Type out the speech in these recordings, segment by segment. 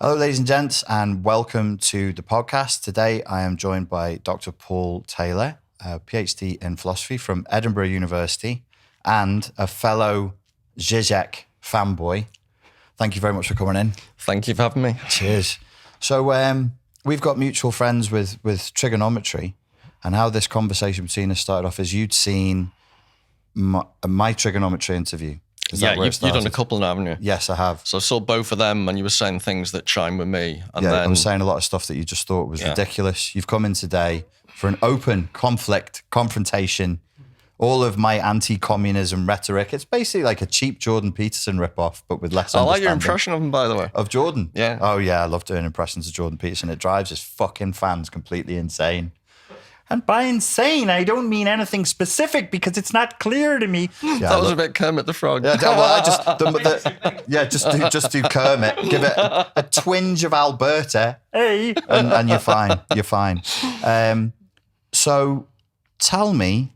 Hello, ladies and gents, and welcome to the podcast. Today, I am joined by Dr. Paul Taylor, a PhD in philosophy from Edinburgh University and a fellow Žižek fanboy. Thank you very much for coming in. Thank you for having me. Cheers. So we've got mutual friends with trigonometry, and how this conversation between us started off is you'd seen my trigonometry interview. You've done a couple now, haven't you? Yes, I have. So I saw both of them and you were saying things that chime with me. And then, I was saying a lot of stuff that you just thought was ridiculous. You've come in today for an open confrontation, all of my anti-communism rhetoric. It's basically like a cheap Jordan Peterson ripoff, but with less understanding. I like your impression of him, by the way. Of Jordan? Yeah. Oh, yeah, I love doing impressions of Jordan Peterson. It drives his fucking fans completely insane. And by insane, I don't mean anything specific because it's not clear to me. Yeah, that was a bit Kermit the Frog. Yeah, well, just do Kermit. Give it a twinge of Alberta, hey, and you're fine. You're fine. So tell me,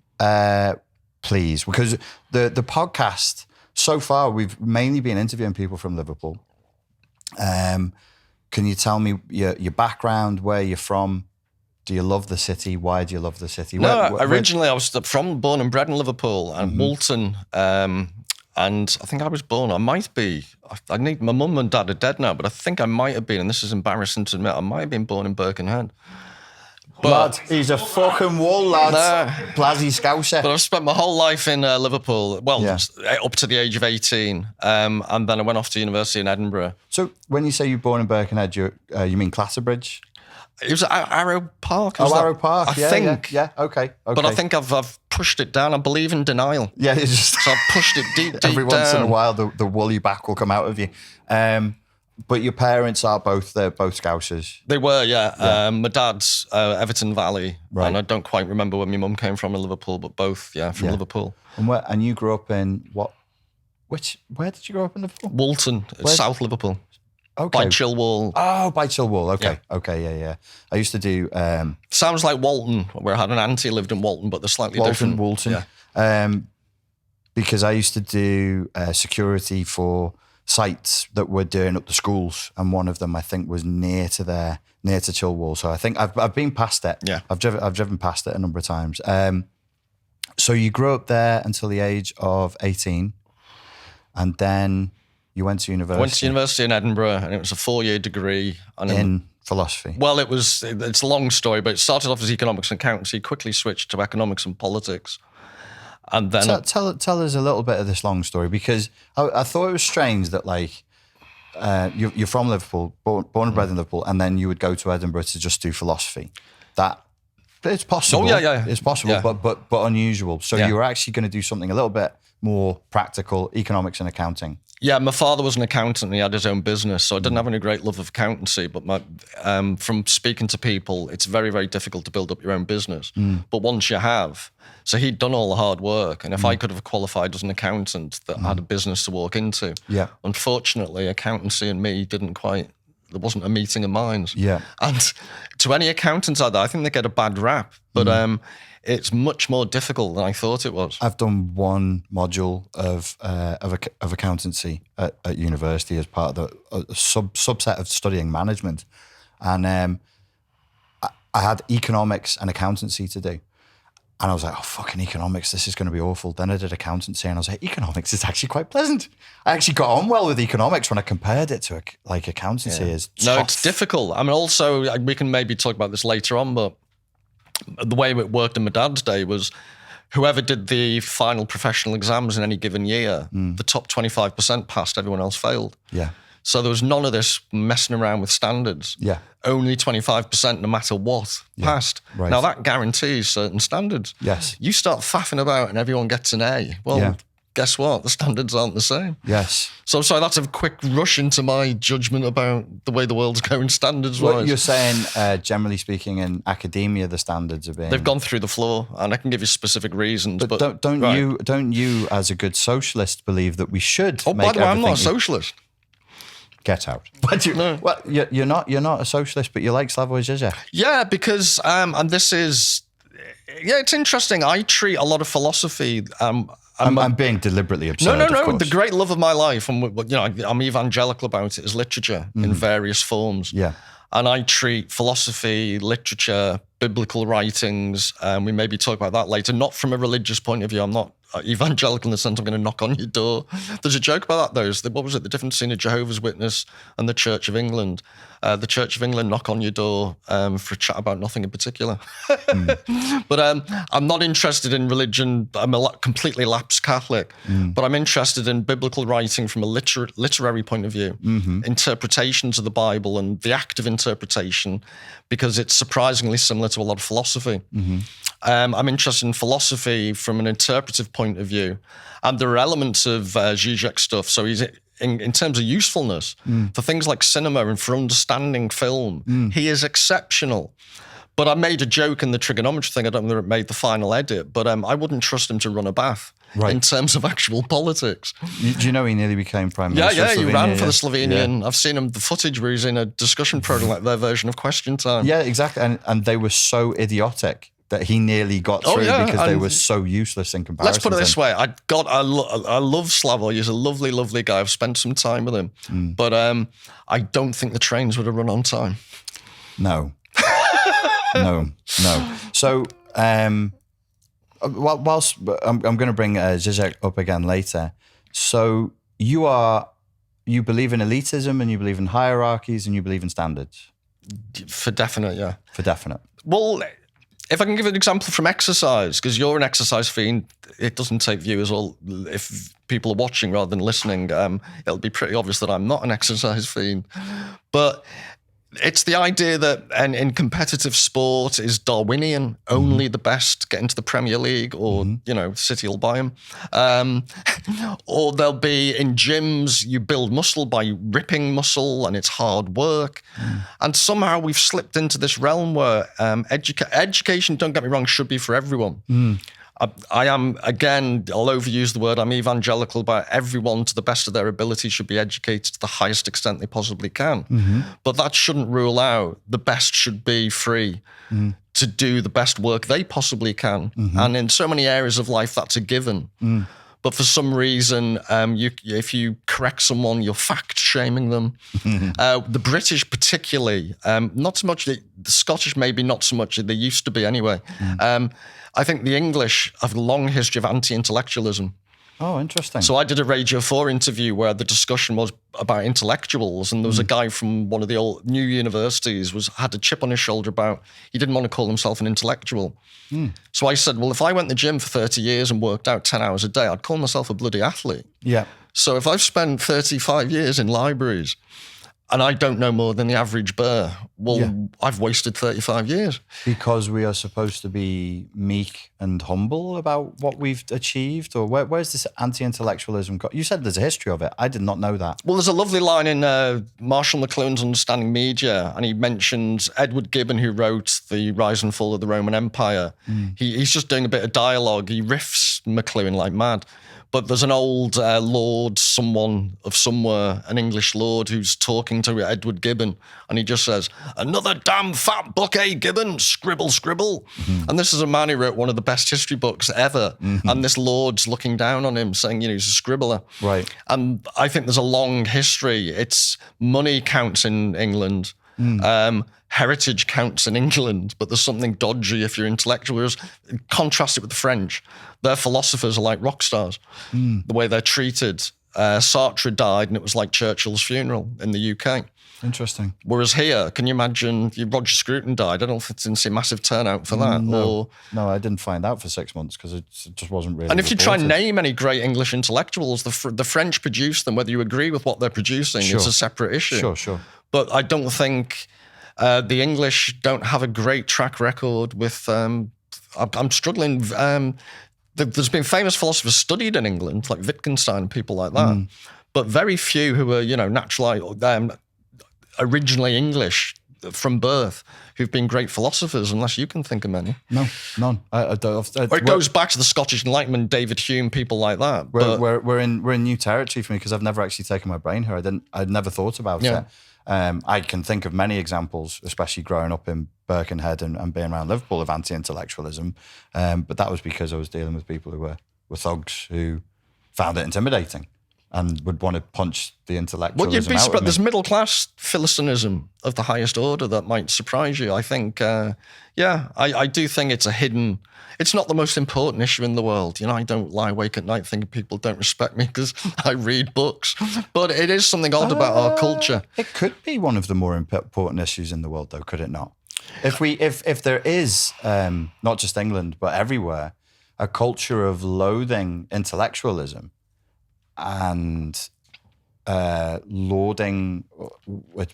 please, because the podcast so far we've mainly been interviewing people from Liverpool. Can you tell me your background, where you're from? Do you love the city? Why do you love the city? Originally I was born and bred in Liverpool and Walton, and I think I was born, my mum and dad are dead now, but I think I might have been, and this is embarrassing to admit, I might have been born in Birkenhead. But he's a fucking wall lad, Blazzy Scouser. But I've spent my whole life in Liverpool, up to the age of 18, and then I went off to university in Edinburgh. So when you say you're born in Birkenhead, you mean Clatterbridge? It was Arrow Park. Arrow Park. I think. Yeah. Okay. But I think I've pushed it down. I believe in denial. Yeah. So I've pushed it deep Every down. once in a while, the woolly back will come out of you. But your parents are both Scousers. They were, yeah. My dad's Everton Valley, right. And I don't quite remember where my mum came from in Liverpool, but both, from Liverpool. And you grew up in what? Where did you grow up in Liverpool? Walton, South Liverpool. Okay. By Chilwell. Oh, by Chilwell. Okay. Yeah. Okay. Yeah. I used to do. Sounds like Walton, where I had an auntie lived in Walton, but they're slightly different. Walton. Yeah. Because I used to do security for sites that were doing up the schools, and one of them I think was near to Chilwell. So I think I've been past it. Yeah. I've driven past it a number of times. So you grew up there until the age of 18, and then. You went to university? Went to university in Edinburgh, and it was a 4-year degree. In philosophy? Well, it's a long story, but it started off as economics and accountancy, quickly switched to economics and politics. And then... Tell us a little bit of this long story, because I thought it was strange that, you're from Liverpool, born and bred in Liverpool, and then you would go to Edinburgh to just do philosophy. It's possible. Oh, yeah. It's possible, but unusual. So you were actually going to do something a little bit more practical, economics and accounting. Yeah, my father was an accountant and he had his own business, so I didn't have any great love of accountancy, but from speaking to people, it's very, very difficult to build up your own business. But once you have, so he'd done all the hard work, and if I could have qualified as an accountant that had a business to walk into, unfortunately, accountancy and me there wasn't a meeting of minds. Yeah. And to any accountants out there, I think they get a bad rap, but it's much more difficult than I thought it was. I've done one module of accountancy at university as part of a subset of studying management, and I had economics and accountancy to do, and I was like, oh, fucking economics, this is going to be awful. Then I did accountancy, and I was like, economics is actually quite pleasant. I actually got on well with economics when I compared it to accountancy. Is tough. No, it's difficult. I mean, also we can maybe talk about this later on, but the way it worked in my dad's day was whoever did the final professional exams in any given year, the top 25% passed, everyone else failed. Yeah. So there was none of this messing around with standards. Yeah. Only 25%, no matter what, passed. Right. Now that guarantees certain standards. Yes. You start faffing about and everyone gets an A. Well, guess what? The standards aren't the same. Yes. So sorry, that's a quick rush into my judgment about the way the world's going standards-wise. Well, you're saying, generally speaking, in academia, the standards are being... They've gone through the floor, and I can give you specific reasons. But don't you, as a good socialist, believe that we should make by the way, I'm not a everything... socialist. Get out. No. Well, you're not a socialist, but you like Slavoj Žižek. Yeah, because, and this is... Yeah, it's interesting. I treat a lot of philosophy I'm being deliberately absurd. No. Of course. The great love of my life, and I'm evangelical about it, is literature in various forms. Yeah. And I treat philosophy, literature, biblical writings, we maybe talk about that later, not from a religious point of view. I'm not evangelical in the sense I'm going to knock on your door. There's a joke about that, though. What was it? The difference between a Jehovah's Witness and the Church of England. The Church of England knock on your door for a chat about nothing in particular. But I'm not interested in religion. I'm a completely lapsed Catholic. But I'm interested in biblical writing from a literary point of view, interpretations of the Bible and the act of interpretation, because it's surprisingly similar to a lot of philosophy. I'm interested in philosophy from an interpretive point of view. And there are elements of Žižek stuff. So he's in terms of usefulness for things like cinema and for understanding film, he is exceptional. But I made a joke in the trigonometry thing. I don't know whether it made the final edit, but I wouldn't trust him to run a bath in terms of actual politics. Do you know he nearly became Prime Minister? Yeah, he ran for the Slovenian. Yeah. I've seen him, the footage where he's in a discussion program, like their version of Question Time. Yeah, exactly. And they were so idiotic that he nearly got through because they were so useless in comparison. Let's put it this way. I love Slavoj. He's a lovely, lovely guy. I've spent some time with him. But I don't think the trains would have run on time. No. No. So, whilst I'm going to bring Žižek up again later. So you believe in elitism and you believe in hierarchies and you believe in standards? For definite, yeah. For definite. Well, if I can give an example from exercise, because you're an exercise fiend, it doesn't take viewers, or if people are watching rather than listening, it'll be pretty obvious that I'm not an exercise fiend. But it's the idea that in competitive sport is Darwinian. Only the best get into the Premier League, or City will buy them. Or they'll be in gyms. You build muscle by ripping muscle, and it's hard work. And somehow we've slipped into this realm where education, don't get me wrong, should be for everyone. I am, again, I'll overuse the word, I'm evangelical about everyone to the best of their ability should be educated to the highest extent they possibly can. But that shouldn't rule out the best should be free to do the best work they possibly can. And in so many areas of life, that's a given. But for some reason, if you correct someone, you're fact-shaming them. The British particularly, not so much, the Scottish maybe not so much, they used to be anyway. I think the English have a long history of anti-intellectualism. Oh, interesting. So I did a Radio 4 interview where the discussion was about intellectuals, and there was a guy from one of the old new universities had a chip on his shoulder about he didn't want to call himself an intellectual. So I said, well, if I went to the gym for 30 years and worked out 10 hours a day, I'd call myself a bloody athlete. Yeah. So if I've spent 35 years in libraries and I don't know more than the average bear, well, I've wasted 35 years. Because we are supposed to be meek and humble about what we've achieved? Or where's this anti-intellectualism? You said there's a history of it. I did not know that. Well, there's a lovely line in Marshall McLuhan's Understanding Media, and he mentions Edward Gibbon, who wrote The Rise and Fall of the Roman Empire. He's just doing a bit of dialogue. He riffs McLuhan like mad. But there's an old lord, someone of somewhere, an English lord, who's talking to Edward Gibbon, and he just says, "Another damn fat book, eh, Gibbon? Scribble, scribble." And this is a man who wrote one of the best history books ever, and this lord's looking down on him, saying, he's a scribbler. Right. And I think there's a long history. It's money counts in England. Heritage counts in England, but there's something dodgy if you're intellectual. Whereas, contrast it with the French. Their philosophers are like rock stars, the way they're treated. Sartre died, and it was like Churchill's funeral in the UK. Interesting. Whereas here, can you imagine Roger Scruton died? I don't think it's a massive turnout for that. No, I didn't find out for 6 months because it just wasn't really. And if reported. you try and name any great English intellectuals, the French produce them. Whether you agree with what they're producing, it's a separate issue. Sure. But I don't think the English don't have a great track record with. I'm struggling. There's been famous philosophers studied in England, like Wittgenstein and people like that, but very few who are, naturally, originally English from birth, who've been great philosophers, unless you can think of many. No, none. Or it goes back to the Scottish Enlightenment, David Hume, people like that. We're in new territory for me because I've never actually taken my brain here. I'd never thought about it. I can think of many examples, especially growing up in Birkenhead and being around Liverpool, of anti-intellectualism. But that was because I was dealing with people who were were thugs who found it intimidating and would want to punch the intellectualism Well, you'd be out of me. there's middle class philistinism of the highest order that might surprise you. I think, I do think it's a hidden. It's not the most important issue in the world. I don't lie awake at night thinking people don't respect me because I read books. But it is something odd about our culture. It could be one of the more important issues in the world, though, could it not? If there is, not just England, but everywhere, a culture of loathing intellectualism and lauding,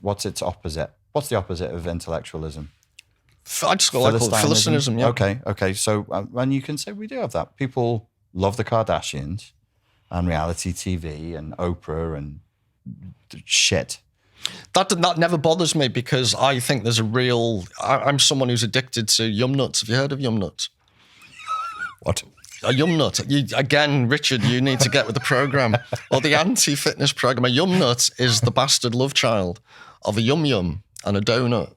what's its opposite? What's the opposite of intellectualism? I just call it Philistinism, yeah. Okay. So, and you can say we do have that. People love the Kardashians and reality TV and Oprah and shit. That never bothers me because I think there's a real... I'm someone who's addicted to yum nuts. Have you heard of yum nuts? What? A yum nut. Again, Richard, you need to get with the program or the anti-fitness program. A yum nut is the bastard love child of a yum yum and a donut.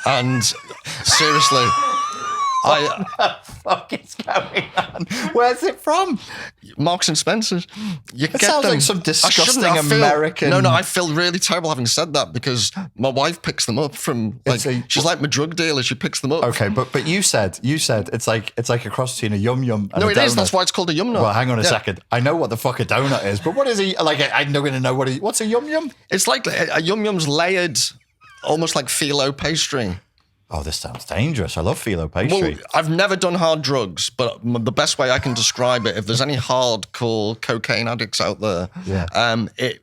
And seriously, what the fuck is going on? Where's it from? Marks and Spencer's. It sounds like some disgusting American. No, I feel really terrible having said that because my wife picks them up from. She's like my drug dealer. She picks them up. Okay, but you said it's like a cross between a yum yum and no, a donut. it is. That's why it's called a yum nut. Well, hang on a second. I know what the fuck a donut is, but what is he like? I'm not going to know what's a yum yum. It's like a yum yum's layered, almost like phyllo pastry. Oh, this sounds dangerous. I love phyllo pastry. Well, I've never done hard drugs, but the best way I can describe it, if there's any hardcore cocaine addicts out there,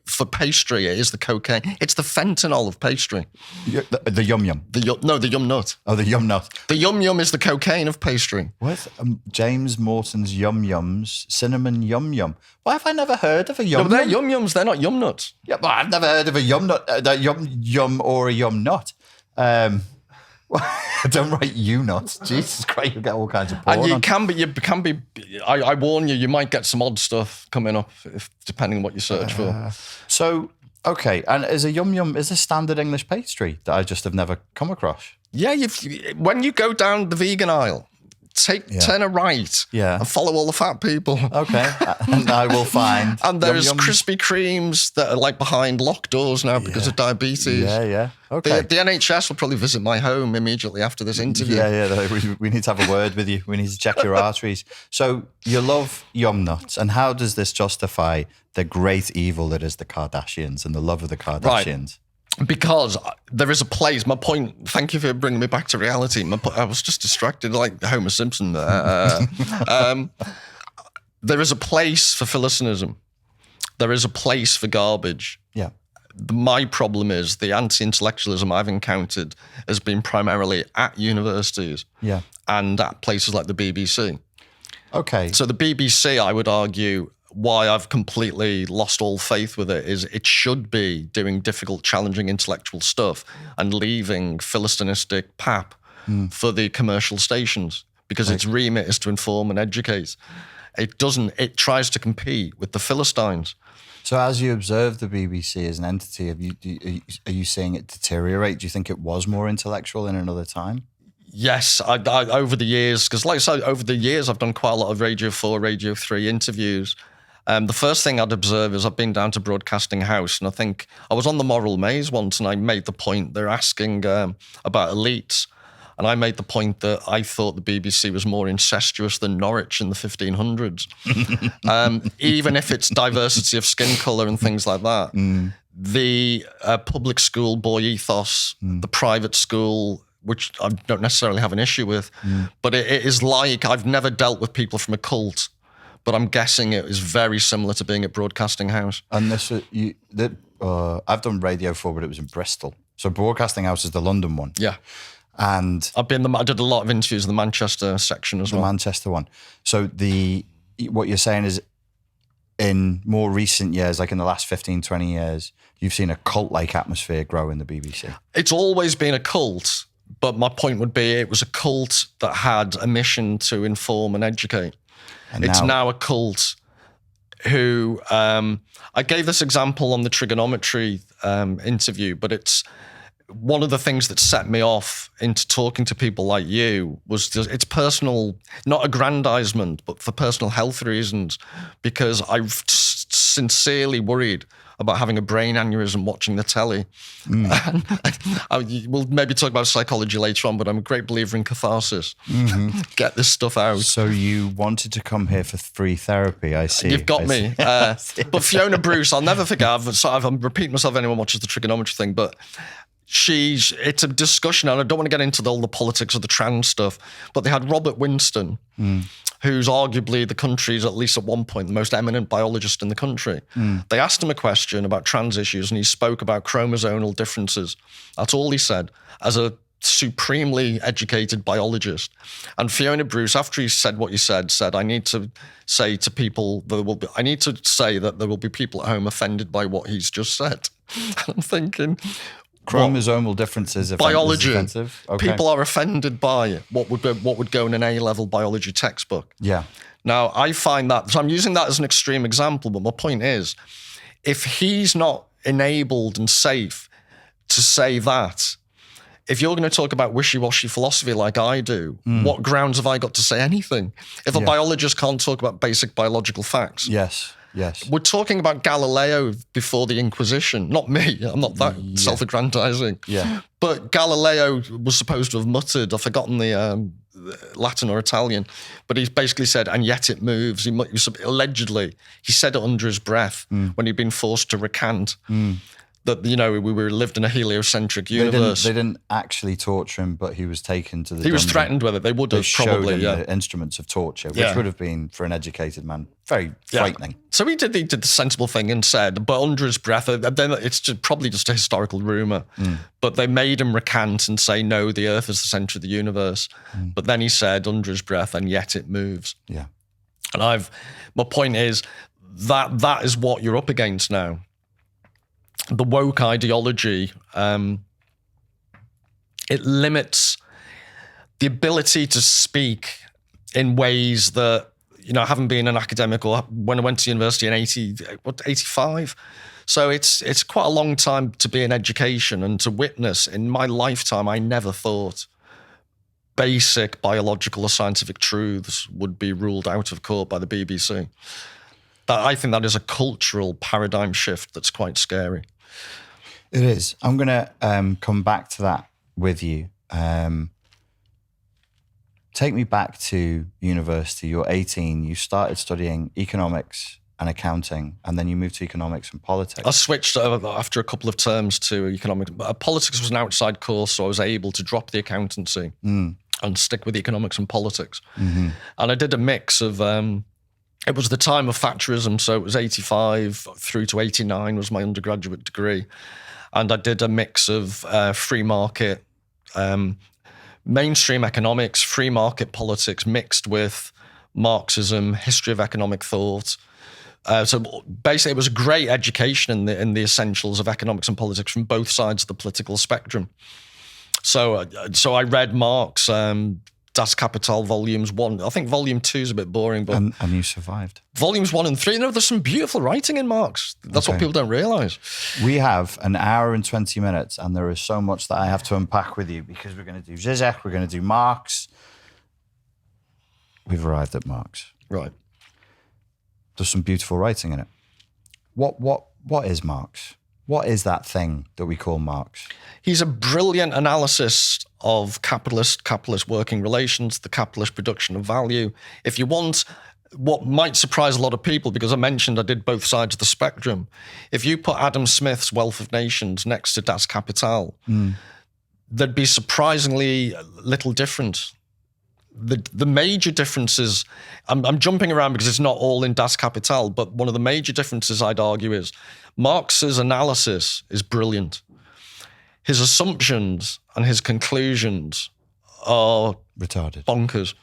for pastry, it is the cocaine. It's the fentanyl of pastry. The yum yum. The yum nut. Oh, the yum nut. The yum yum is the cocaine of pastry. Where's James Morton's Yum Yums, cinnamon yum yum? Why have I never heard of a yum yum? No, they're yum yums. They're not yum nuts. Yeah, but I've never heard of a yum nut, yum or a yum nut. Don't write you nuts. Jesus Christ, you get all kinds of porn. And you can be. I warn you, you might get some odd stuff coming up depending on what you search for. So, okay, and is a yum yum is a standard English pastry that I just have never come across? Yeah, when you go down the vegan aisle, turn a right and follow all the fat people. Okay, and I will find. And there's Krispy Kremes that are like behind locked doors now because of diabetes. Yeah. Okay. The NHS will probably visit my home immediately after this interview. Yeah. We need to have a word with you. We need to check your arteries. So you love yum nuts, and how does this justify the great evil that is the Kardashians and the love of the Kardashians? Right. Because there is a place. My point. Thank you for bringing me back to reality. I was just distracted, like Homer Simpson. There is a place for philistinism. There is a place for garbage. Yeah. My problem is the anti-intellectualism I've encountered has been primarily at universities. Yeah. And at places like the BBC. Okay. So the BBC, I would argue, why I've completely lost all faith with it is it should be doing difficult, challenging intellectual stuff and leaving philistinistic pap for the commercial stations because its remit is to inform and educate. It doesn't. It tries to compete with the Philistines. So as you observe the BBC as an entity, are you seeing it deteriorate? Do you think it was more intellectual in another time? Yes, I over the years, because like I said, over the years, I've done quite a lot of Radio 4, Radio 3 interviews. The first thing I'd observe is I've been down to Broadcasting House, and I think I was on the Moral Maze once, and I made the point, they're asking about elites, and I made the point that I thought the BBC was more incestuous than Norwich in the 1500s. Even if it's diversity of skin colour and things like that. The public school boy ethos, the private school, which I don't necessarily have an issue with, but it is like, I've never dealt with people from a cult, but I'm guessing it is very similar to being at Broadcasting House. And this, I've done Radio 4, but it was in Bristol. So Broadcasting House is the London one. Yeah. And I did a lot of interviews in the Manchester section as well. The Manchester one. So what you're saying is in more recent years, like in the last 15, 20 years, you've seen a cult-like atmosphere grow in the BBC. It's always been a cult, but my point would be it was a cult that had a mission to inform and educate. And it's now a cult who, I gave this example on the trigonometry interview, but it's one of the things that set me off into talking to people like you was it's personal, not aggrandizement, but for personal health reasons, because I've sincerely worried about having a brain aneurysm watching the telly. We'll maybe talk about psychology later on, but I'm a great believer in catharsis. Get this stuff out. So you wanted to come here for free therapy, I see. You've got me. But Fiona Bruce, I'll never forget, I'm repeating myself if anyone watches the trigonometry thing, but it's a discussion, and I don't want to get into all the politics of the trans stuff, but they had Robert Winston, who's arguably the country's, at least at one point, the most eminent biologist in the country. They asked him a question about trans issues, and he spoke about chromosomal differences. That's all he said, as a supremely educated biologist. And Fiona Bruce, after he said what he said, I need to say to people, I need to say that there will be people at home offended by what he's just said. I'm thinking, chromosomal differences. Biology. Offensive? Okay. People are offended by what would go in an A-level biology textbook. Yeah. Now, I find that, so I'm using that as an extreme example, but my point is, if he's not enabled and safe to say that, if you're going to talk about wishy-washy philosophy like I do, what grounds have I got to say anything? If a biologist can't talk about basic biological facts. Yes. We're talking about Galileo before the Inquisition. Not me. I'm not that self-aggrandizing. Yeah. But Galileo was supposed to have muttered, I've forgotten the Latin or Italian, but he basically said, and yet it moves. Allegedly, he said it under his breath when he'd been forced to recant. That, we lived in a heliocentric universe. They didn't actually torture him, but he was taken to the He was threatened with it. They would have probably, showed him the instruments of torture, which would have been, for an educated man, very frightening. So he did the sensible thing and said, but under his breath, then it's probably just a historical rumour, but they made him recant and say, no, the earth is the centre of the universe. But then he said under his breath, and yet it moves. Yeah. And my point is that is what you're up against now. The woke ideology, it limits the ability to speak in ways that, having been an academic or when I went to university in 85. So it's quite a long time to be in education and to witness. In my lifetime, I never thought basic biological or scientific truths would be ruled out of court by the BBC. I think that is a cultural paradigm shift that's quite scary. It is. I'm going to come back to that with you. Take me back to university. You're 18. You started studying economics and accounting, and then you moved to economics and politics. I switched after a couple of terms to economics. Politics was an outside course, so I was able to drop the accountancy and stick with economics and politics. And I did a mix of... it was the time of Thatcherism, so it was 85 through to 89 was my undergraduate degree. And I did a mix of free market, mainstream economics, free market politics mixed with Marxism, history of economic thought. So basically it was a great education in the essentials of economics and politics from both sides of the political spectrum. So I read Marx, Das Kapital volumes 1. I think volume 2 is a bit boring, but and you survived. Volumes 1 and 3. There's some beautiful writing in Marx. That's what people don't realise. We have an hour and 20 minutes, and there is so much that I have to unpack with you because we're going to do Žižek, we're going to do Marx. We've arrived at Marx. Right. There's some beautiful writing in it. What is Marx? What is that thing that we call Marx? He's a brilliant analysis of capitalist working relations, the capitalist production of value. If you want what might surprise a lot of people, because I mentioned I did both sides of the spectrum, if you put Adam Smith's Wealth of Nations next to Das Kapital, there'd be surprisingly little difference. The major differences, I'm jumping around because it's not all in Das Kapital, but one of the major differences I'd argue is Marx's analysis is brilliant. His assumptions and his conclusions are retarded, bonkers.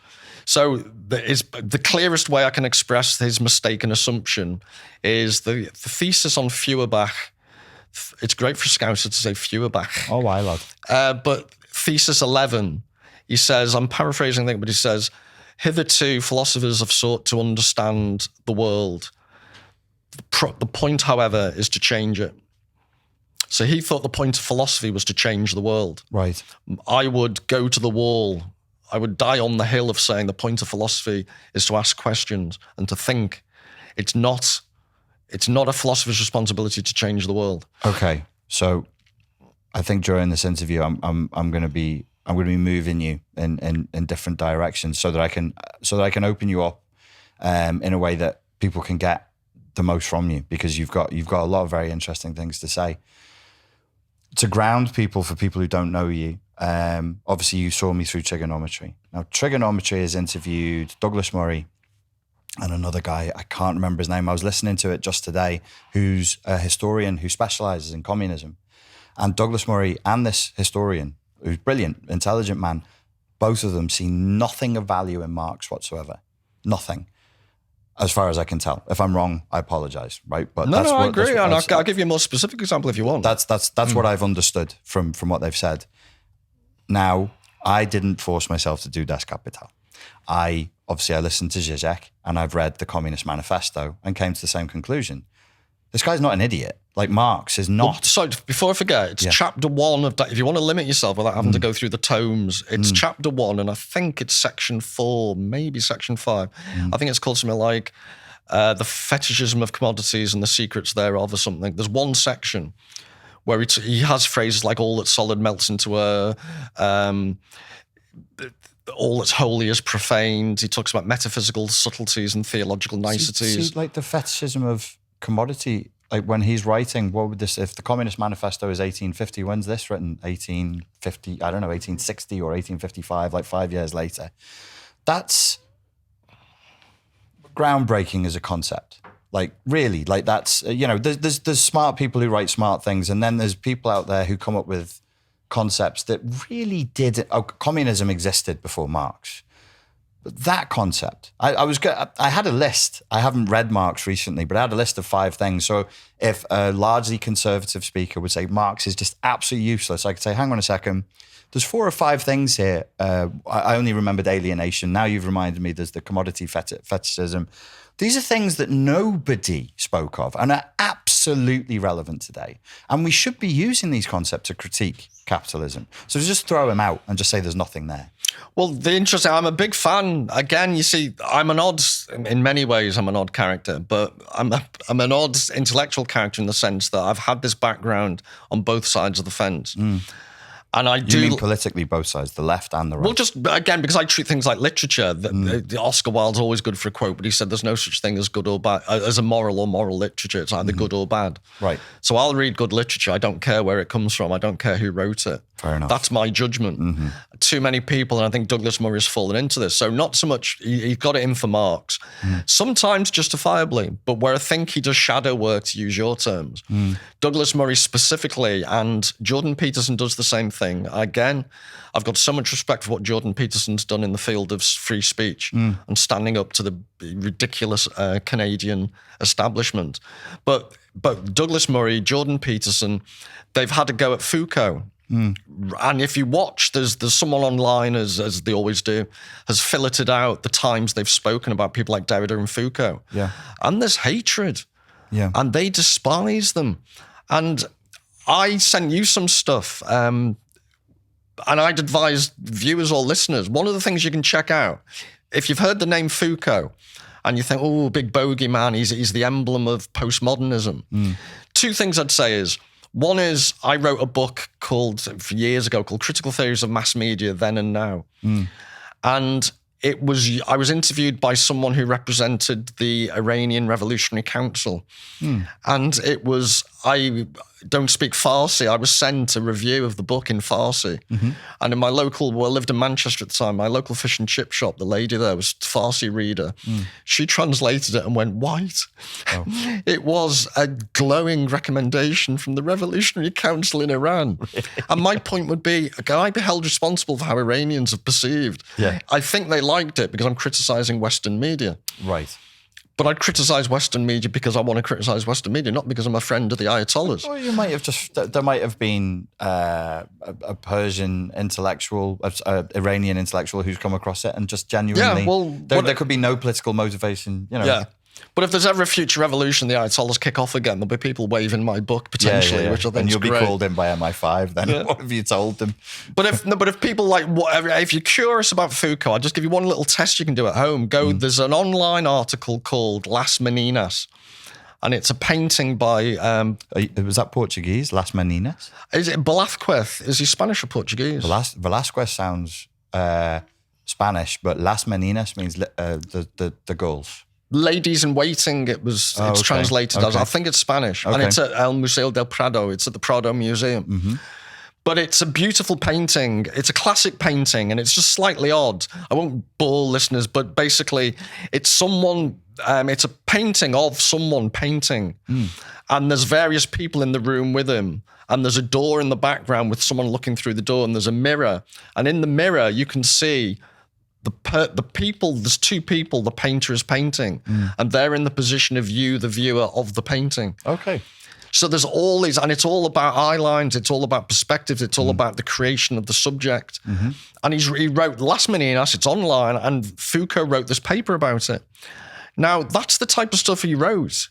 So the clearest way I can express his mistaken assumption is the thesis on Feuerbach. It's great for Scouser to say Feuerbach. Oh, I love. But thesis 11, he says, I'm paraphrasing it, but he says, hitherto philosophers have sought to understand the world. The point, however, is to change it. So he thought the point of philosophy was to change the world. Right. I would go to the wall. I would die on the hill of saying the point of philosophy is to ask questions and to think. It's not a philosopher's responsibility to change the world. Okay. So I think during this interview, I'm going to be moving you in different directions so that I can open you up in a way that people can get the most from you, because you've got a lot of very interesting things to say. To ground people, for people who don't know you, obviously you saw me through trigonometry. Now, trigonometry has interviewed Douglas Murray and another guy, I can't remember his name. I was listening to it just today, who's a historian who specializes in communism. And Douglas Murray and this historian, who's brilliant, intelligent man, both of them see nothing of value in Marx whatsoever. Nothing. As far as I can tell. If I'm wrong, I apologize, right? But I agree. And I'll give you a more specific example if you want. That's what I've understood from what they've said. Now, I didn't force myself to do Das Kapital. I listened to Žižek and I've read the Communist Manifesto and came to the same conclusion. This guy's not an idiot. Like, Marx is not. Well, so before I forget, it's chapter 1 of that. If you want to limit yourself without having to go through the tomes, it's chapter 1, and I think it's section 4, maybe section 5. I think it's called something like the fetishism of commodities and the secrets thereof or something. There's one section where he has phrases like all that's solid melts into air, all that's holy is profaned. He talks about metaphysical subtleties and theological niceties. See, like the fetishism of commodity, like when he's writing, what would this, if the Communist Manifesto is 1850, when's this written? 1850, I don't know, 1860 or 1855, like 5 years later. That's groundbreaking as a concept. Like, really, like that's, there's smart people who write smart things, and then there's people out there who come up with concepts that really did. Communism existed before Marx. But that concept, I had a list. I haven't read Marx recently, but I had a list of 5 things. So if a largely conservative speaker would say Marx is just absolutely useless, I could say, hang on a second, there's 4 or 5 things here. I only remembered alienation. Now you've reminded me there's the commodity fetishism. These are things that nobody spoke of and are absolutely relevant today. And we should be using these concepts to critique capitalism. So just throw them out and just say there's nothing there. Well, I'm a big fan. Again, you see, in many ways, I'm an odd character, but I'm an odd intellectual character in the sense that I've had this background on both sides of the fence. And I do. You mean politically both sides, the left and the right? Well, just again, because I treat things like literature. Oscar Wilde's always good for a quote, but he said there's no such thing as good or bad, as a moral or moral literature. It's either good or bad. Right. So I'll read good literature. I don't care where it comes from. I don't care who wrote it. Fair enough. That's my judgment. Too many people, and I think Douglas Murray has fallen into this. So not so much, he got it in for Marx. Sometimes justifiably, but where I think he does shadow work, to use your terms. Douglas Murray specifically, and Jordan Peterson does the same thing. Again, I've got so much respect for what Jordan Peterson's done in the field of free speech and standing up to the ridiculous Canadian establishment. But Douglas Murray, Jordan Peterson, they've had a go at Foucault. And if you watch, there's someone online, as they always do, has filleted out the times they've spoken about people like Derrida and Foucault. Yeah. And there's hatred. Yeah. And they despise them. And I sent you some stuff, and I'd advise viewers or listeners, one of the things you can check out, if you've heard the name Foucault and you think, oh, big bogey man, he's the emblem of postmodernism. 2 things I'd say is, one is I wrote a book years ago called Critical Theories of Mass Media Then and Now. And I was interviewed by someone who represented the Iranian Revolutionary Council. And I don't speak Farsi. I was sent a review of the book in Farsi. And in I lived in Manchester at the time, my local fish and chip shop, the lady there was a Farsi reader. She translated it and went white. Oh. It was a glowing recommendation from the Revolutionary Council in Iran. And my point would be, can I be held responsible for how Iranians have perceived? Yeah. I think they liked it because I'm criticizing Western media. Right. But I'd criticize Western media because I want to criticize Western media, not because I'm a friend of the Ayatollahs. Well, there might have been a Persian intellectual, Iranian intellectual who's come across it and just genuinely, there could be no political motivation, Yeah. But if there's ever a future revolution, the Ayatollahs kick off again, there'll be people waving my book potentially, which I think and you'll is great. be called in by MI5 then. What have you told them? But if people like whatever, if you're curious about Foucault, I'll just give you one little test you can do at home. There's an online article called Las Meninas, and it's a painting by... was that Portuguese, Las Meninas? Is it Velázquez? Is he Spanish or Portuguese? Velázquez sounds Spanish, but Las Meninas means the girls. Ladies in Waiting, it's translated as. I think it's Spanish. And it's at El Museo del Prado. It's at the Prado Museum. Mm-hmm. But it's a beautiful painting. It's a classic painting, and it's just slightly odd. I won't bore listeners, but basically it's someone... it's a painting of someone painting. And there's various people in the room with him. And there's a door in the background with someone looking through the door, and there's a mirror. And in the mirror, you can see... The people, there's two people the painter is painting, and they're in the position of you, the viewer of the painting. Okay. So there's all these, and it's all about eye lines, it's all about perspectives, it's all about the creation of the subject. Mm-hmm. And he wrote Las Meninas, it's online, and Foucault wrote this paper about it. Now, that's the type of stuff he wrote.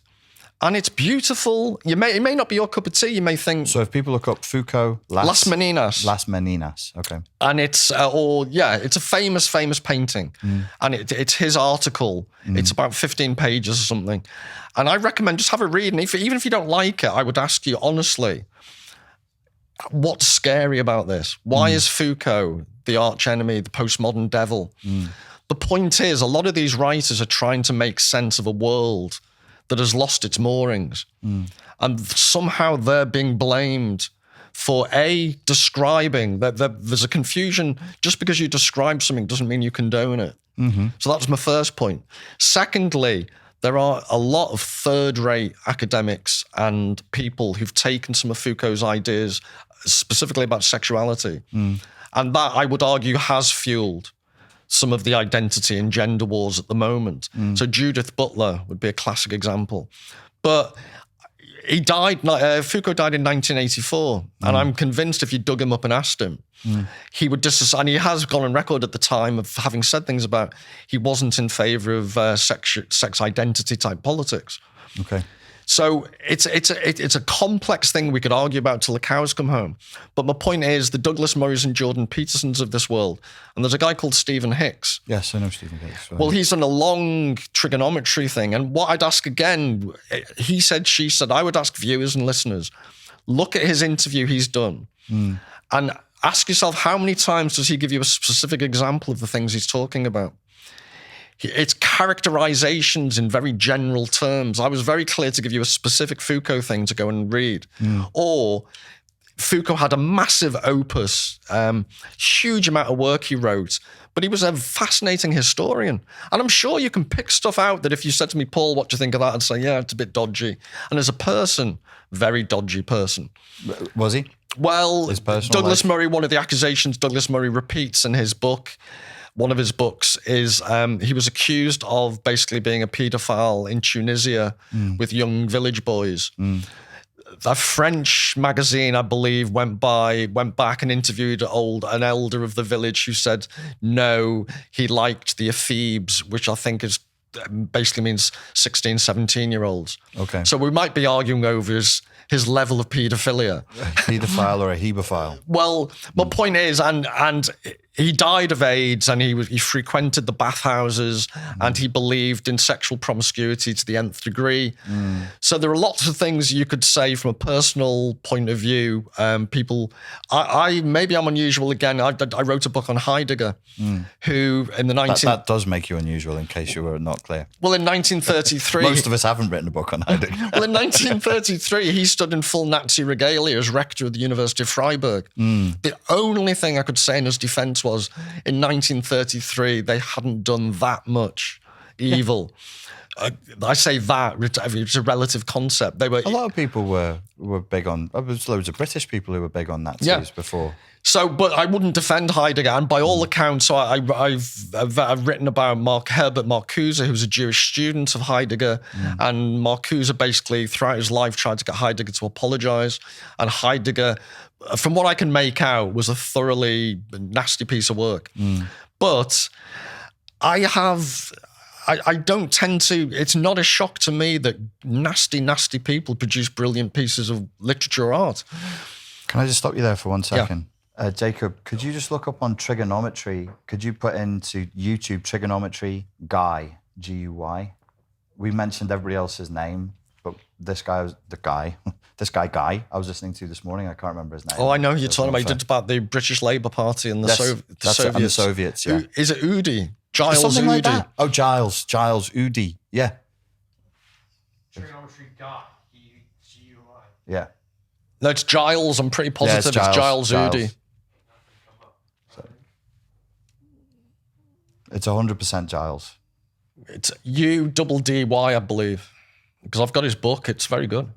And it's beautiful. It may not be your cup of tea. You may think... So if people look up Foucault... Las Meninas. Las Meninas, okay. And it's it's a famous painting. And it's his article. It's about 15 pages or something. And I recommend just have a read. And even if you don't like it, I would ask you honestly, what's scary about this? Why is Foucault the arch enemy, the postmodern devil? The point is, a lot of these writers are trying to make sense of a world that has lost its moorings. And somehow they're being blamed for describing, that there's a confusion. Just because you describe something doesn't mean you condone it. So that was my first point. Secondly, there are a lot of third-rate academics and people who've taken some of Foucault's ideas, specifically about sexuality. And that, I would argue, has fueled some of the identity and gender wars at the moment. So Judith Butler would be a classic example. But he died, Foucault died in 1984, and I'm convinced if you dug him up and asked him, he would and he has gone on record at the time of having said things about he wasn't in favour of sex identity type politics. Okay. So it's a complex thing we could argue about till the cows come home. But my point is the Douglas Murrays and Jordan Petersons of this world, and there's a guy called Stephen Hicks. Yes, I know Stephen Hicks. Well, he's done a long trigonometry thing. And what I'd ask again, he said, she said, I would ask viewers and listeners, look at his interview he's done and ask yourself, how many times does he give you a specific example of the things he's talking about? It's characterizations in very general terms. I was very clear to give you a specific Foucault thing to go and read. Or Foucault had a massive opus, huge amount of work he wrote, but he was a fascinating historian. And I'm sure you can pick stuff out that if you said to me, Paul, what do you think of that? I'd say, yeah, it's a bit dodgy. And as a person, very dodgy person. Was he? Well, Douglas life? Murray, one of the accusations Douglas Murray repeats in his book, one of his books is he was accused of basically being a paedophile in Tunisia with young village boys. A French magazine, I believe, went back and interviewed an elder of the village who said, no, he liked the ephebes, which I think is basically means 16, 17-year-olds. Okay. So we might be arguing over his level of paedophilia. A paedophile or a hebephile? Well, my point is, and he died of AIDS, and he frequented the bathhouses, and he believed in sexual promiscuity to the nth degree. So there are lots of things you could say from a personal point of view. Maybe I'm unusual again. I wrote a book on Heidegger, who in the That does make you unusual, in case you were not clear. Well, in 1933... Most of us haven't written a book on Heidegger. Well, in 1933, he stood in full Nazi regalia as rector of the University of Freiburg. The only thing I could say in his defense was, in 1933, they hadn't done that much evil. I say that, it's a relative concept. They were a lot of people were big on... There was loads of British people who were big on Nazis before. So, but I wouldn't defend Heidegger, and by all accounts, so I've written about Herbert Marcuse, who's a Jewish student of Heidegger, and Marcuse basically throughout his life tried to get Heidegger to apologise, and Heidegger, from what I can make out, was a thoroughly nasty piece of work. But I have I don't tend to, it's not a shock to me that nasty, nasty people produce brilliant pieces of literature or art. Can I just stop you there for 1 second? Yeah. Jacob, could you just look up on trigonometry? Could you put into YouTube trigonometry Guy, G-U-Y? We mentioned everybody else's name, but this guy was the guy. This guy I was listening to this morning. I can't remember his name. Oh, I know you're talking about. You did about the British Labour Party and the Soviets. And the Soviets, yeah. Is it Udi? Giles something Udi. Like that. Oh, Giles Udi. Yeah. Trigonometry Guy, G-U-I. Yeah. No, it's Giles. I'm pretty positive it's Giles Udi. It's 100% Giles. It's U-double-D-Y, I believe. Because I've got his book. It's very good.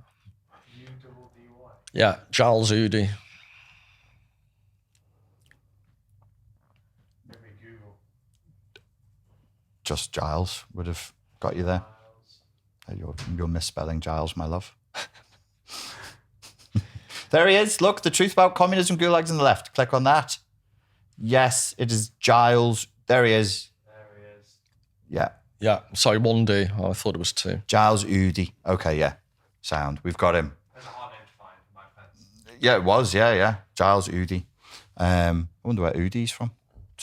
U-double-D-Y. Yeah, Giles Udi. Maybe Google. Just Giles would have got you there. You're misspelling Giles, my love. There he is. Look, the truth about communism, gulags on the left. Click on that. Yes, it is Giles. There he is. There he is. Yeah. Yeah, sorry, 1D. Oh, I thought it was 2. Giles Udi. Okay, yeah. Sound. We've got him. That's a hard name to find, my friends. Yeah, it was. Yeah. Giles Udi. I wonder where Udi's from.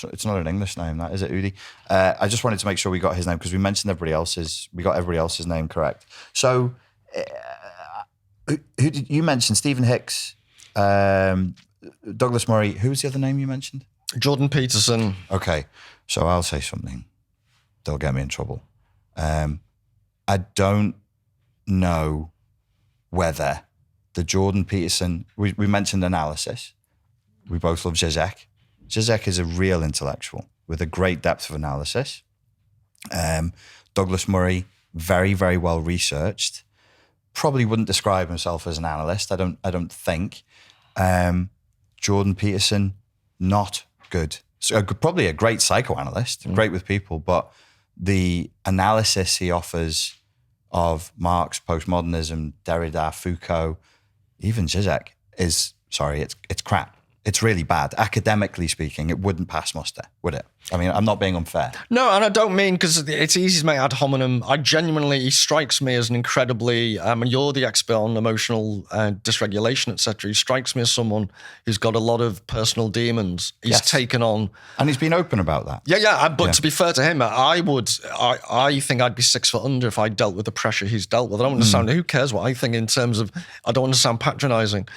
It's not an English name, that is it, Udi? I just wanted to make sure we got his name because we mentioned everybody else's. We got everybody else's name correct. So, who did you mention? Stephen Hicks, Douglas Murray. Who was the other name you mentioned? Jordan Peterson. Okay, so I'll say something. They'll get me in trouble. I don't know whether the Jordan Peterson. We mentioned analysis. We both love Žižek. Žižek is a real intellectual with a great depth of analysis. Douglas Murray, very, very well researched. Probably wouldn't describe himself as an analyst. I don't think. Jordan Peterson, not good. So probably a great psychoanalyst, great with people, but the analysis he offers of Marx, post-modernism, Derrida, Foucault, even Žižek is, it's crap. It's really bad. Academically speaking, it wouldn't pass muster, would it? I mean, I'm not being unfair. No, and I don't mean, because it's easy to make ad hominem. He strikes me as an incredibly, and you're the expert on emotional dysregulation, etc. He strikes me as someone who's got a lot of personal demons. He's taken on. And he's been open about that. Yeah. But to be fair to him, I think I'd be 6 foot under if I dealt with the pressure he's dealt with. I don't want to sound, who cares what I think in terms of, I don't want to sound patronising.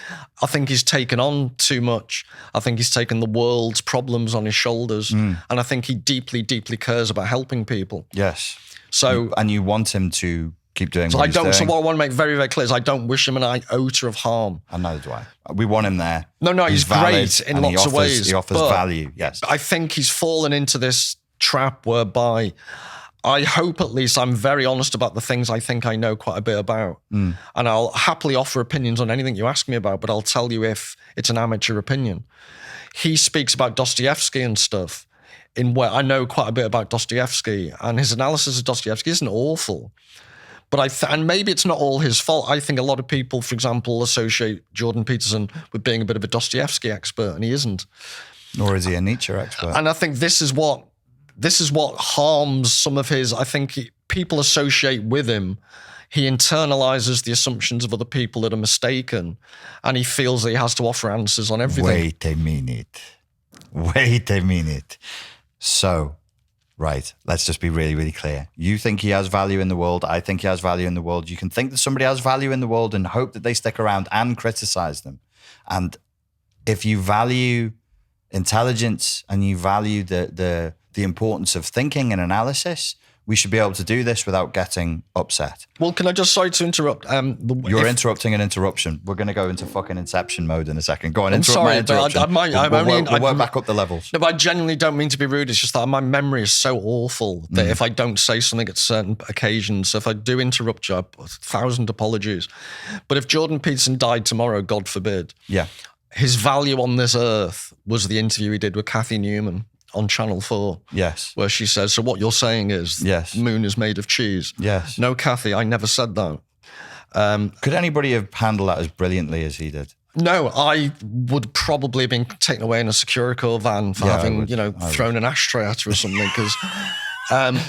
I think he's taken on too much. I think he's taken the world's problems on his shoulders. And I think he deeply, deeply cares about helping people. Yes. So, and you want him to keep doing so what he's doing. So what I want to make very, very clear is I don't wish him an iota of harm. And neither do I. We want him there. No, he's great in lots of ways. He offers value, yes. I think he's fallen into this trap whereby I hope at least I'm very honest about the things I think I know quite a bit about. And I'll happily offer opinions on anything you ask me about, but I'll tell you if it's an amateur opinion. He speaks about Dostoevsky and stuff in where I know quite a bit about Dostoevsky, and his analysis of Dostoevsky isn't awful. But and maybe it's not all his fault. I think a lot of people, for example, associate Jordan Peterson with being a bit of a Dostoevsky expert, and he isn't. Nor is he a Nietzsche expert. And I think this is what harms some of his. I think people associate with him. He internalizes the assumptions of other people that are mistaken, and he feels that he has to offer answers on everything. Wait a minute. So, right, let's just be really, really clear. You think he has value in the world. I think he has value in the world. You can think that somebody has value in the world and hope that they stick around and criticize them. And if you value intelligence and you value the importance of thinking and analysis, we should be able to do this without getting upset. Well, can I just, sorry to interrupt. You're interrupting an interruption. We're going to go into fucking Inception mode in a second. Go on, interrupt my interruption. We'll work back up the levels. No, but I genuinely don't mean to be rude. It's just that my memory is so awful that if I don't say something at certain occasions, so if I do interrupt you, 1,000 apologies. But if Jordan Peterson died tomorrow, God forbid, his value on this earth was the interview he did with Kathy Newman on Channel 4. Yes. Where she says, so what you're saying is the moon is made of cheese. Yes. No, Kathy, I never said that. Could anybody have handled that as brilliantly as he did? No, I would probably have been taken away in a Securicore van for having, thrown an ashtray at her or something, because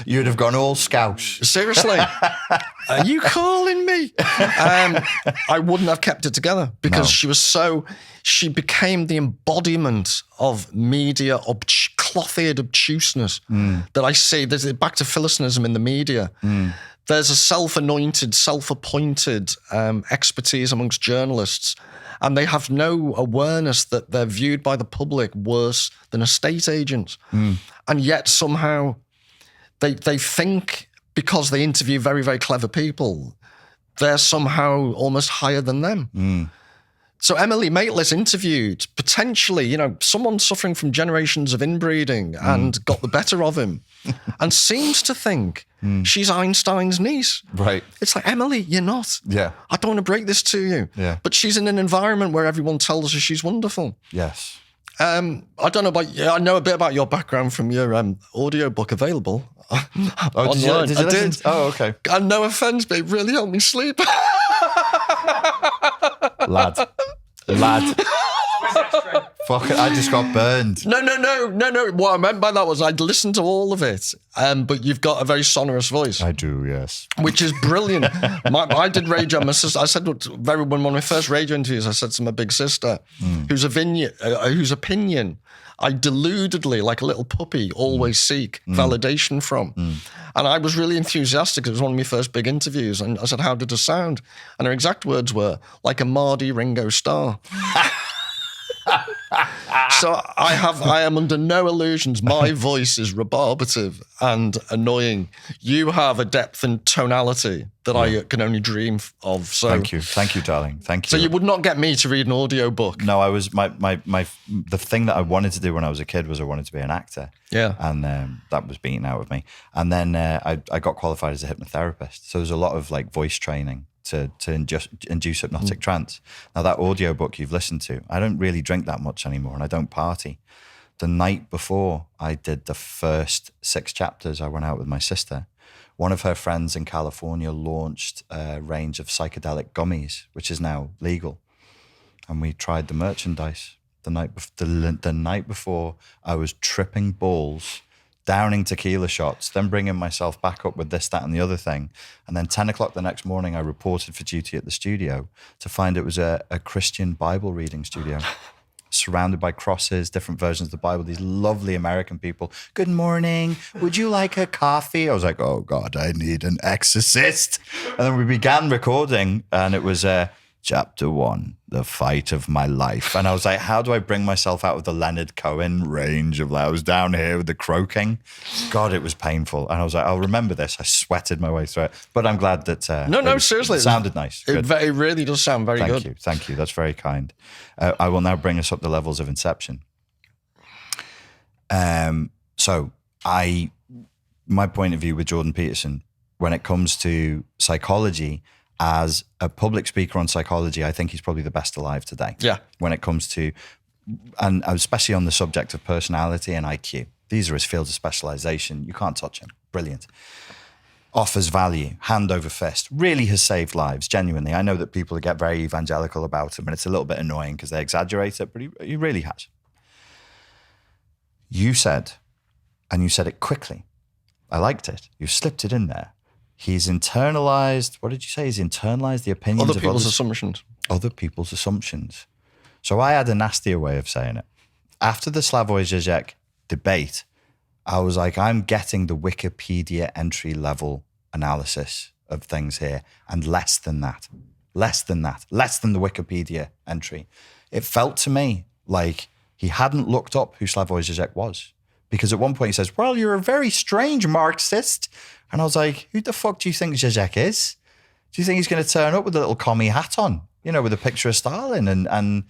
You'd have gone all Scouse. Seriously, are you calling me? I wouldn't have kept it together because she became the embodiment of media cloth-eared obtuseness that I see. There's back to Philistinism in the media. There's a self-anointed, self-appointed expertise amongst journalists, and they have no awareness that they're viewed by the public worse than estate agents. And yet somehow they think, because they interview very, very clever people, they're somehow almost higher than them. So Emily Maitlis interviewed potentially, someone suffering from generations of inbreeding and got the better of him and seems to think she's Einstein's niece. Right. It's like, Emily, you're not. Yeah. I don't want to break this to you. Yeah. But she's in an environment where everyone tells her she's wonderful. Yes. I don't know about you. I know a bit about your background from your audiobook available online. Did you I listen? did. Oh, okay. And no offense, but it really helped me sleep. Lad. Fuck it, I just got burned. No. What I meant by that was I'd listened to all of it, but you've got a very sonorous voice. I do, yes. Which is brilliant. I did radio. My sister, I said, one of my first radio interviews, I said to my big sister, whose opinion I deludedly, like a little puppy, always seek validation from. And I was really enthusiastic. It was one of my first big interviews. And I said, how did it sound? And her exact words were, like a Mardy Ringo Starr. So I am under no illusions. My voice is rebarbative and annoying. You have a depth and tonality that I can only dream of. So thank you, darling. Thank you. So you would not get me to read an audio book. No, I was the thing that I wanted to do when I was a kid was I wanted to be an actor. Yeah, and that was beaten out of me. And then I got qualified as a hypnotherapist. So there's a lot of like voice training to induce hypnotic trance. Now that audiobook you've listened to, I don't really drink that much anymore and I don't party. The night before I did the first 6 chapters, I went out with my sister. One of her friends in California launched a range of psychedelic gummies, which is now legal. And we tried the merchandise. The night before, I was tripping balls, downing tequila shots, then bringing myself back up with this, that, and the other thing. And then 10 o'clock the next morning, I reported for duty at the studio to find it was a Christian Bible reading studio, surrounded by crosses, different versions of the Bible, these lovely American people. Good morning. Would you like a coffee? I was like, oh God, I need an exorcist. And then we began recording and it was Chapter 1, the fight of my life. And I was like, how do I bring myself out of the Leonard Cohen range of like, I was down here with the croaking. God, it was painful. And I was like, I'll remember this. I sweated my way through it. But I'm glad that... seriously. It sounded nice. It really does sound very good. Thank you. That's very kind. I will now bring us up the levels of inception. So my point of view with Jordan Peterson, when it comes to psychology, as a public speaker on psychology, I think he's probably the best alive today. Yeah. When it comes to, and especially on the subject of personality and IQ. These are his fields of specialization. You can't touch him. Brilliant. Offers value, hand over fist. Really has saved lives, genuinely. I know that people get very evangelical about him and it's a little bit annoying because they exaggerate it, but he really has. You said, and you said it quickly. I liked it. You slipped it in there. He's internalized, what did you say? He's internalized the opinions of others. Other people's assumptions. Other people's assumptions. So I had a nastier way of saying it. After the Slavoj Žižek debate, I was like, I'm getting the Wikipedia entry level analysis of things here and less than that. Less than the Wikipedia entry. It felt to me like he hadn't looked up who Slavoj Žižek was. Because at one point he says, well, you're a very strange Marxist. And I was like, who the fuck do you think Žižek is? Do you think he's going to turn up with a little commie hat on, with a picture of Stalin and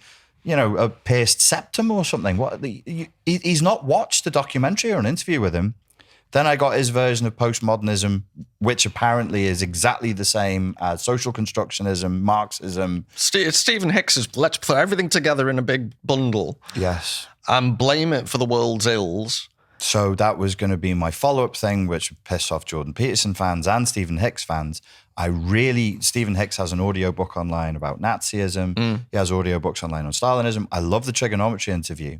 a pierced septum or something? He's not watched a documentary or an interview with him. Then I got his version of postmodernism, which apparently is exactly the same as social constructionism, Marxism. Stephen Hicks's, let's put everything together in a big bundle. Yes. And blame it for the world's ills. So that was going to be my follow-up thing, which would piss off Jordan Peterson fans and Stephen Hicks fans. Stephen Hicks has an audiobook online about Nazism. He has audiobooks online on Stalinism. I love the trigonometry interview.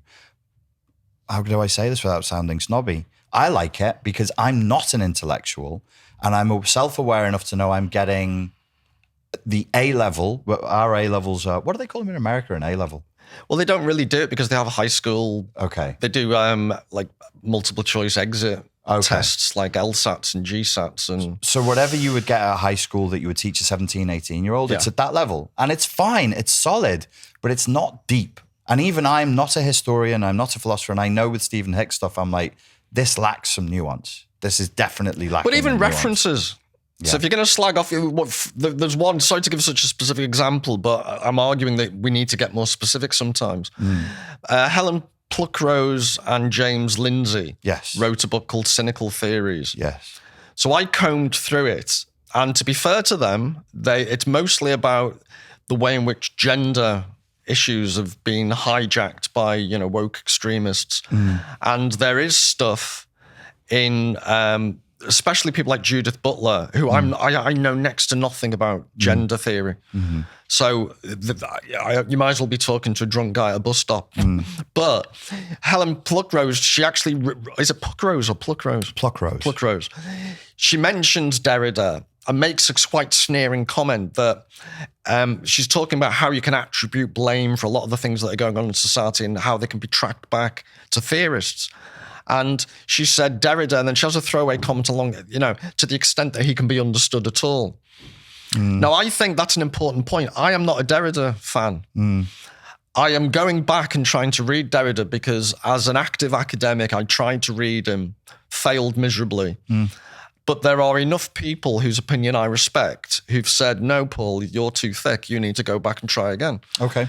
how do I say this without sounding snobby? I like it because I'm not an intellectual and I'm self-aware enough to know I'm getting the A level. Our A levels are, what do they call them in America, an A level? Well, they don't really do it because they have a high school. Okay. They do like multiple choice exit tests like LSATs and GSATs. And so whatever you would get at high school that you would teach a 17, 18-year-old, it's at that level. And it's fine. It's solid, but it's not deep. And even I'm not a historian, I'm not a philosopher, and I know with Stephen Hicks stuff, I'm like, this lacks some nuance. This is definitely lacking. But even in nuance. References. Yeah. So if you're going to slag off, there's one, sorry to give such a specific example, but I'm arguing that we need to get more specific sometimes. Helen Pluckrose and James Lindsay wrote a book called Cynical Theories. Yes. So I combed through it, and to be fair to them, it's mostly about the way in which gender issues have been hijacked by, woke extremists. And there is stuff in... especially people like Judith Butler, who I know next to nothing about gender theory. So you might as well be talking to a drunk guy at a bus stop. But Helen Pluckrose, she actually, is it Pluckrose or Pluckrose? Pluckrose. Pluckrose. She mentions Derrida and makes a quite sneering comment that she's talking about how you can attribute blame for a lot of the things that are going on in society and how they can be tracked back to theorists. And she said Derrida, and then she has a throwaway comment along, to the extent that he can be understood at all. Now, I think that's an important point. I am not a Derrida fan. I am going back and trying to read Derrida because as an active academic, I tried to read him, failed miserably. But there are enough people whose opinion I respect who've said, no, Paul, you're too thick. You need to go back and try again. Okay.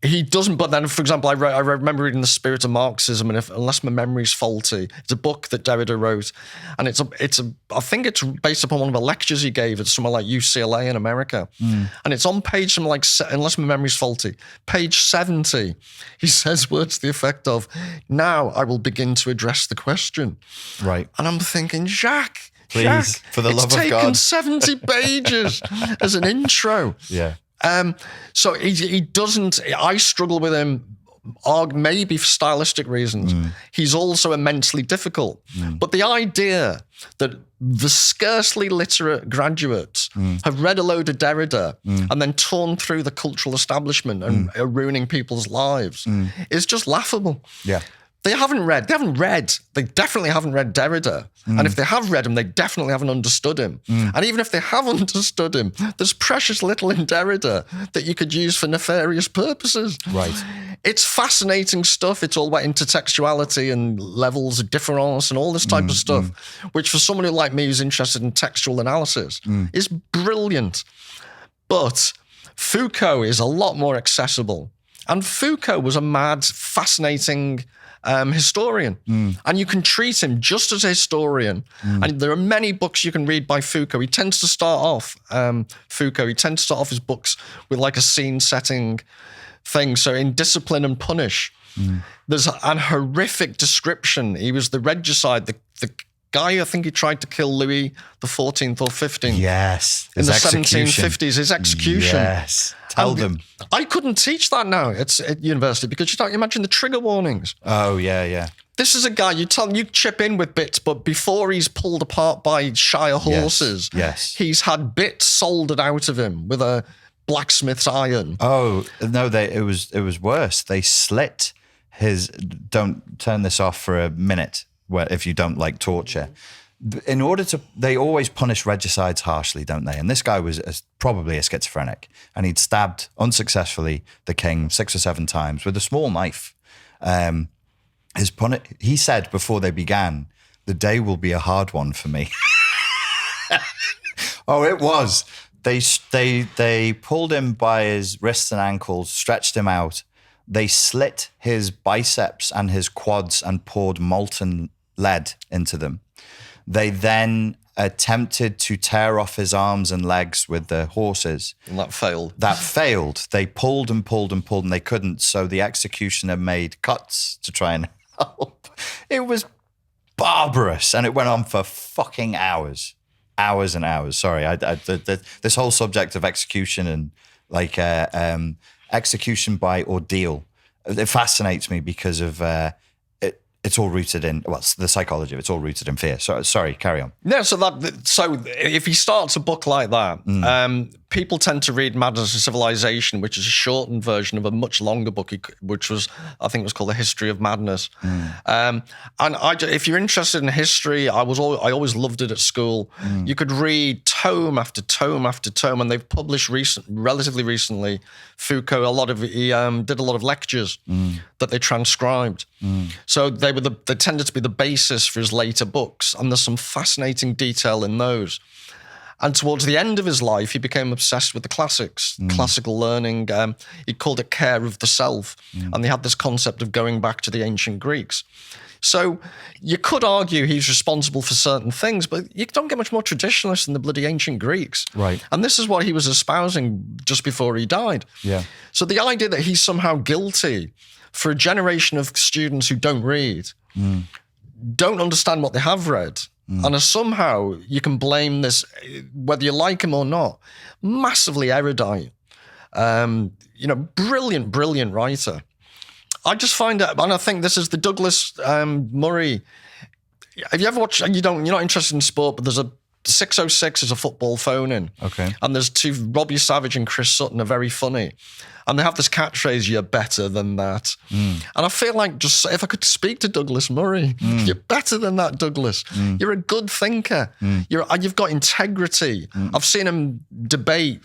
He doesn't, but then, for example, I remember reading The Spirit of Marxism, and unless my memory's faulty, it's a book that Derrida wrote, and I think it's based upon one of the lectures he gave at somewhere like UCLA in America, and it's on page, unless my memory's faulty, page 70, he says words to the effect of, now I will begin to address the question. Right. And I'm thinking, Jacques, for the love of God. It's taken 70 pages as an intro. Yeah. So he doesn't, I struggle with him, maybe for stylistic reasons. He's also immensely difficult. But the idea that the scarcely literate graduates have read a load of Derrida and then torn through the cultural establishment and are ruining people's lives is just laughable. Yeah. They definitely haven't read Derrida. And if they have read him, they definitely haven't understood him. And even if they have understood him, there's precious little in Derrida that you could use for nefarious purposes. Right. It's fascinating stuff. It's all about intertextuality and levels of difference and all this type of stuff, which for someone who like me who's interested in textual analysis is brilliant. But Foucault is a lot more accessible. And Foucault was a mad, fascinating historian. And you can treat him just as a historian. And there are many books you can read by Foucault. He tends to start off, his books with like a scene-setting thing. So in Discipline and Punish, there's an horrific description. He was the regicide, the guy, I think he tried to kill Louis the 14th or 15th. Yes. In the 1750s, his execution. Yes. Tell them. I couldn't teach that now at university because you don't imagine the trigger warnings. Oh, yeah. This is a guy, you chip in with bits, but before he's pulled apart by Shire horses, he's had bits soldered out of him with a blacksmith's iron. Oh, no, it was worse. They slit his, don't turn this off for a minute, if you don't like torture. In order to, they always punish regicides harshly, don't they? And this guy was probably a schizophrenic, and he'd stabbed unsuccessfully the king 6 or 7 times with a small knife. He said before they began, the day will be a hard one for me. Oh, it was. They pulled him by his wrists and ankles, stretched him out. They slit his biceps and his quads and poured molten lead into them. They then attempted to tear off his arms and legs with the horses. And that failed. They pulled and pulled and pulled, and they couldn't. So the executioner made cuts to try and help. It was barbarous, and it went on for fucking hours. Hours and hours. Sorry, this whole subject of execution and like execution by ordeal, it fascinates me because of it's all rooted in, well, it's the psychology of it's all rooted in fear. So, sorry, carry on. No, so if he starts a book like that, people tend to read Madness of Civilization, which is a shortened version of a much longer book, which was, I think it was called The History of Madness. And if you're interested in history, I always loved it at school. You could read tome after tome after tome, and they've published relatively recently, Foucault, he did a lot of lectures that they transcribed. So they tended to be the basis for his later books, and there's some fascinating detail in those. And towards the end of his life, he became obsessed with the classics, classical learning. He called it care of the self, and they had this concept of going back to the ancient Greeks. So you could argue he's responsible for certain things, but you don't get much more traditionalist than the bloody ancient Greeks. Right. And this is what he was espousing just before he died. Yeah. So the idea that he's somehow guilty for a generation of students who don't read, don't understand what they have read, and somehow you can blame this, whether you like him or not, massively erudite, brilliant writer. I just find it, and I think this is the Douglas Murray. Have you ever watched? You're not interested in sport, but there's a 606 is a football phone-in. Okay. And there's two, Robbie Savage and Chris Sutton are very funny. And they have this catchphrase, "You're better than that." And I feel like just if I could speak to Douglas Murray, you're better than that, Douglas. You're a good thinker. You've got integrity. I've seen him debate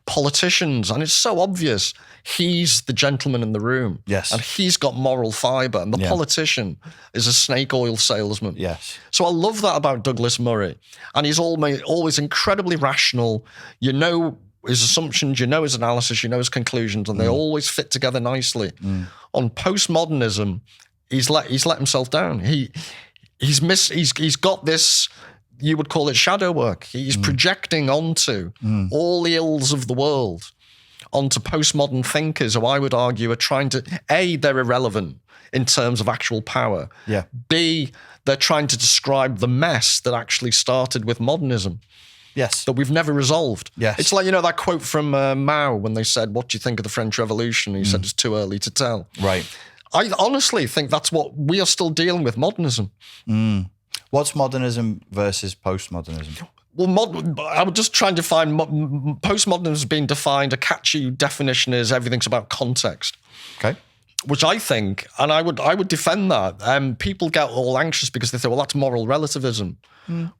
politicians, and it's so obvious he's the gentleman in the room. Yes. And he's got moral fibre, and the politician is a snake oil salesman. Yes. So I love that about Douglas Murray. And he's always incredibly rational. You know his assumptions, you know his analysis, you know his conclusions, and they always fit together nicely. On postmodernism, he's let himself down. He's got this, you would call it shadow work. He's projecting onto all the ills of the world onto postmodern thinkers who I would argue are trying to, A, they're irrelevant in terms of actual power. Yeah. B, they're trying to describe the mess that actually started with modernism. Yes. That we've never resolved. Yes. It's like, that quote from Mao when they said, "What do you think of the French Revolution?" He said, "It's too early to tell." Right. I honestly think that's what we are still dealing with, modernism. What's modernism versus postmodernism? Well, I would just try and define postmodernism as being defined. A catchy definition is everything's about context. Okay. Which I think, and I would defend that. People get all anxious because they say, "Well, that's moral relativism."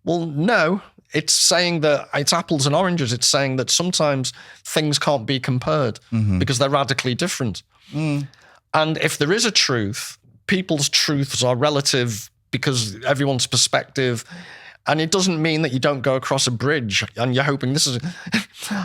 Well, no. It's saying that it's apples and oranges. It's saying that sometimes things can't be compared because they're radically different. And if there is a truth, people's truths are relative because everyone's perspective. And it doesn't mean that you don't go across a bridge and you're hoping this is...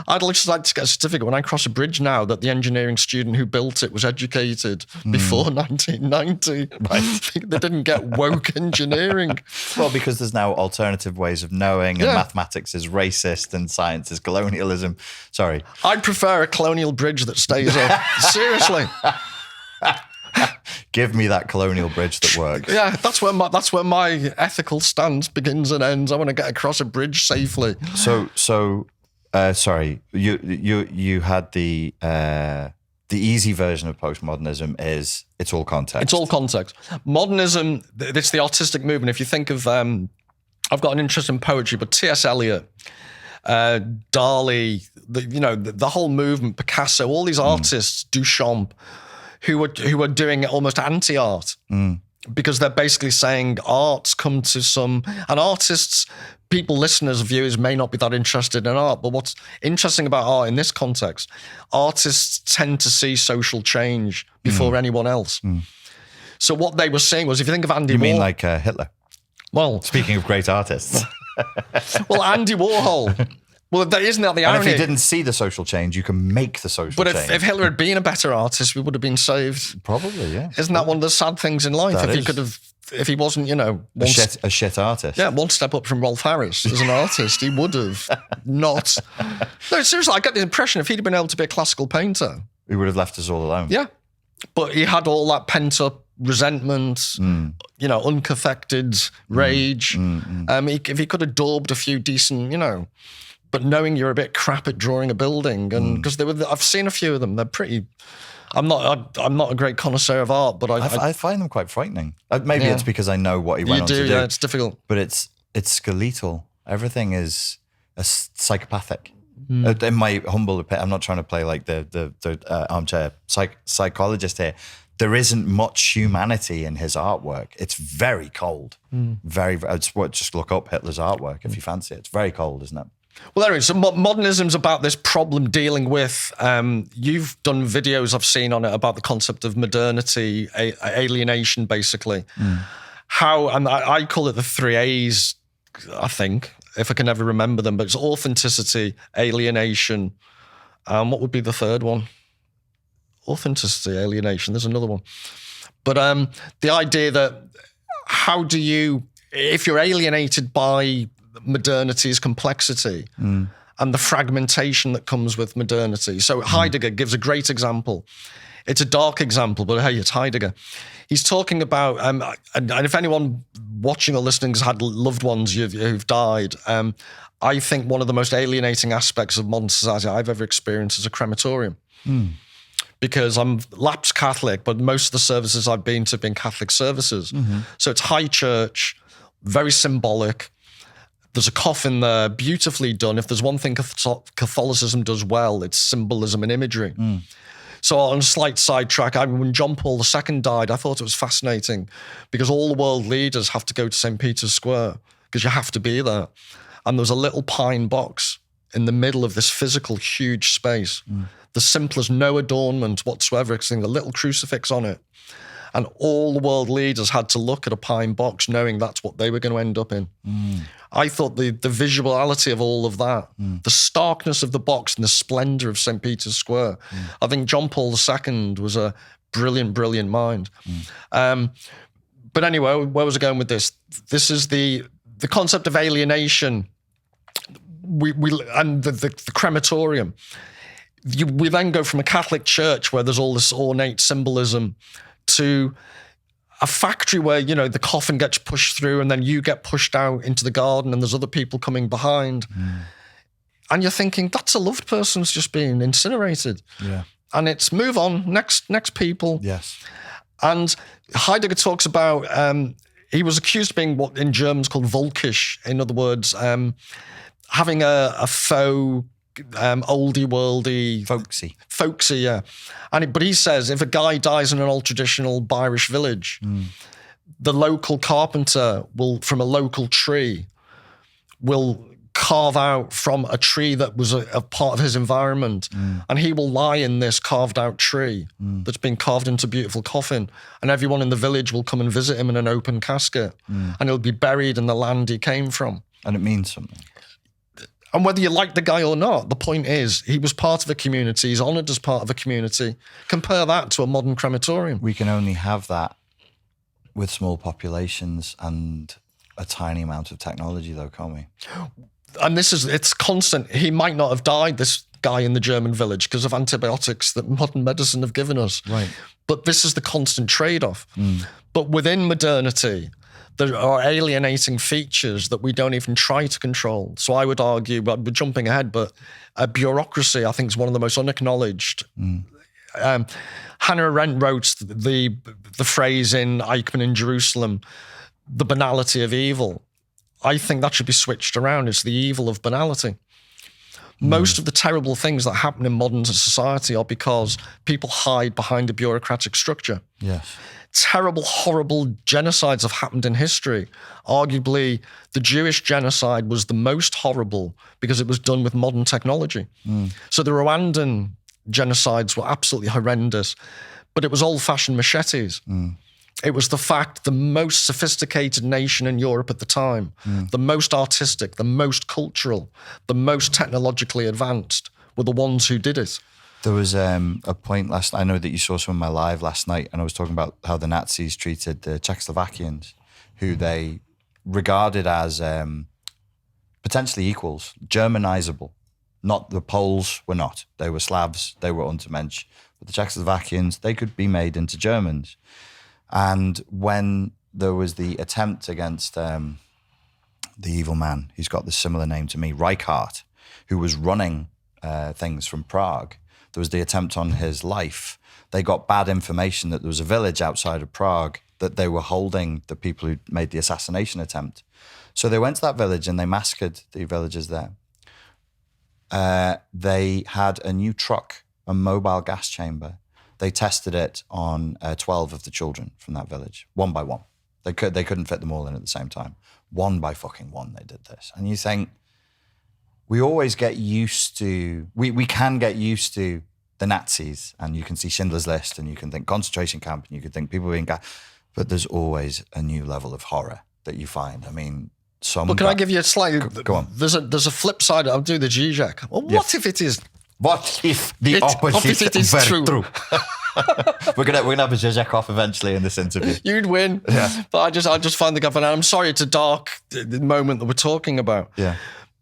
I'd just like to get a certificate when I cross a bridge now that the engineering student who built it was educated before 1990. Right. They didn't get woke engineering. Well, because there's now alternative ways of knowing, and mathematics is racist and science is colonialism. Sorry. I'd prefer a colonial bridge that stays up. Seriously. Give me that colonial bridge that works. Yeah, that's where my ethical stance begins and ends. I want to get across a bridge safely. So, sorry, you had the easy version of postmodernism is it's all context. It's all context. Modernism, it's the artistic movement. If you think of, I've got an interest in poetry, but T.S. Eliot, Dali, the whole movement, Picasso, all these artists, Duchamp, who are doing almost anti-art because they're basically saying art's come to some... And artists, people, listeners, viewers may not be that interested in art, but what's interesting about art in this context, artists tend to see social change before anyone else. So what they were saying was, if you think of Andy Warhol... You mean like Hitler? Well... Speaking of great artists. Well, Andy Warhol... Well, isn't that the irony? And if you didn't see the social change, you can make the social change. But if Hitler had been a better artist, we would have been saved. Probably, yeah. Isn't that one of the sad things in life? If he wasn't, a shit artist. Yeah, one step up from Rolf Harris as an artist, he would have not. No, seriously, I get the impression if he'd been able to be a classical painter, he would have left us all alone. Yeah, but he had all that pent up resentment, uncaffected rage. If he could have daubed a few decent, But knowing you're a bit crap at drawing a building, and because I've seen a few of them, they're pretty. I'm not a great connoisseur of art, but I find them quite frightening. Maybe Yeah. it's because I know what he went you on do, to do. yeah, it's difficult. But it's skeletal. Everything is psychopathic. In my humble opinion, I'm not trying to play like the armchair psychologist here. There isn't much humanity in his artwork. It's very cold. Just look up Hitler's artwork if you fancy it. It's very cold, isn't it? Well, anyway, so modernism's about this problem dealing with, you've done videos I've seen on it about the concept of modernity, alienation, basically. How, and I call it the 3 A's, I think, if I can ever remember them, but it's authenticity, alienation. What would be the third one? Authenticity, alienation, there's another one. But the idea that how do you, if you're alienated by modernity's complexity and the fragmentation that comes with modernity. So Heidegger gives a great example. It's a dark example, but hey, it's Heidegger. He's talking about, and if anyone watching or listening has had loved ones who've died, I think one of the most alienating aspects of modern society I've ever experienced is a crematorium. Because I'm lapsed Catholic, but most of the services I've been to have been Catholic services. So it's high church, very symbolic. There's a coffin there, beautifully done. If there's one thing Catholicism does well, it's symbolism and imagery. So on a slight sidetrack, when John Paul II died, I thought it was fascinating because all the world leaders have to go to St. Peter's Square because you have to be there. And there was a little pine box in the middle of this physical, huge space. The simplest, no adornment whatsoever, except a little crucifix on it. And all the world leaders had to look at a pine box knowing that's what they were going to end up in. I thought the visuality of all of that, the starkness of the box and the splendor of St. Peter's Square. I think John Paul II was a brilliant, brilliant mind. But anyway, where was I going with this? This is the concept of alienation and the crematorium. We then go from a Catholic church where there's all this ornate symbolism to a factory where, the coffin gets pushed through and then you get pushed out into the garden and there's other people coming behind. And you're thinking, that's a loved person who's just being incinerated. Yeah. And it's move on, next people. Yes. And Heidegger talks about, he was accused of being what in German is called Volkisch. In other words, having a faux, oldie worldy, folksy, yeah. But he says if a guy dies in an old traditional Irish village, the local carpenter from a local tree will carve out from a tree that was a part of his environment, and he will lie in this carved out tree that's been carved into a beautiful coffin, and everyone in the village will come and visit him in an open casket, and he'll be buried in the land he came from. And it means something. And whether you like the guy or not, the point is he was part of a community. He's honoured as part of a community. Compare that to a modern crematorium. We can only have that with small populations and a tiny amount of technology, though, can't we? And it's constant. He might not have died, this guy in the German village, because of antibiotics that modern medicine have given us. Right. But this is the constant trade-off. But within modernity, there are alienating features that we don't even try to control. So I would argue, but we're jumping ahead, but bureaucracy, I think, is one of the most unacknowledged. Hannah Arendt wrote the phrase in Eichmann in Jerusalem, the banality of evil. I think that should be switched around. It's the evil of banality. Most of the terrible things that happen in modern society are because people hide behind a bureaucratic structure. Yes. Terrible, horrible genocides have happened in history. Arguably, the Jewish genocide was the most horrible because it was done with modern technology. So the Rwandan genocides were absolutely horrendous, but it was old-fashioned machetes. It was the fact the most sophisticated nation in Europe at the time, the most artistic, the most cultural, the most technologically advanced were the ones who did it. There was a point I know that you saw some of my live last night, and I was talking about how the Nazis treated the Czechoslovakians, who they regarded as potentially equals, Germanizable. Not the Poles were not. They were Slavs, they were Untermensch. But the Czechoslovakians, they could be made into Germans. And when there was the attempt against the evil man, who's got the similar name to me, Reichardt, who was running things from Prague, there was the attempt on his life, they got bad information that there was a village outside of Prague that they were holding the people who made the assassination attempt. So they went to that village and they massacred the villagers there. They had a new truck, a mobile gas chamber. They tested it on 12 of the children from that village, one by one. They couldn't fit them all in at the same time. One by fucking one they did this. And you think, we always get used to, we can get used to the Nazis, and you can see Schindler's List and you can think concentration camp and you can think people being but there's always a new level of horror that you find. I mean, But can I give you a slightly... Go on. There's a flip side. I'll do the Žižek. Well, what if it is... What if the opposite is were true? We're gonna have a Žižek off eventually in this interview. You'd win. Yeah. But I just find the governor... I'm sorry, it's a dark moment that we're talking about. Yeah.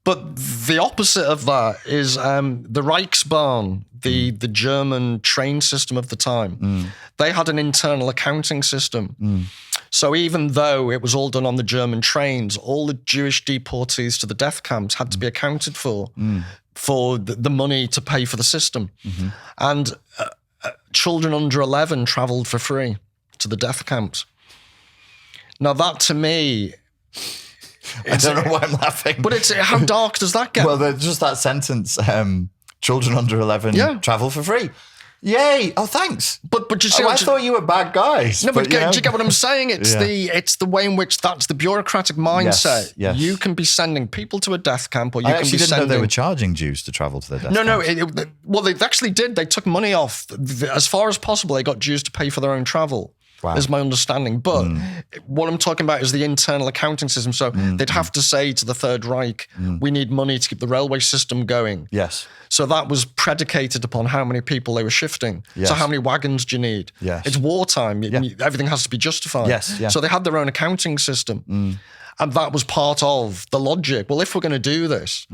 But the opposite of that is the Reichsbahn, the German train system of the time. They had an internal accounting system. So even though it was all done on the German trains, all the Jewish deportees to the death camps had to be accounted for the money to pay for the system. And children under 11 travelled for free to the death camps. Now that to me... I don't know why I'm laughing. But how dark does that get? Well, just that sentence, children under 11 travel for free. Yay! Oh, thanks. But you see, I thought you were bad guys. No, but do you get what I'm saying? It's the way in which that's the bureaucratic mindset. Yes. You can be sending people to a death camp, or you can be didn't sending... know they were charging Jews to travel to their death camps. Well, they actually did. They took money off. As far as possible, they got Jews to pay for their own travel. Wow. Is my understanding. But what I'm talking about is the internal accounting system. So they'd have to say to the Third Reich, we need money to keep the railway system going. Yes. So that was predicated upon how many people they were shifting. Yes. So how many wagons do you need? Yes. It's wartime. Everything has to be justified. Yes. Yeah. So they had their own accounting system. And that was part of the logic. Well, if we're going to do this,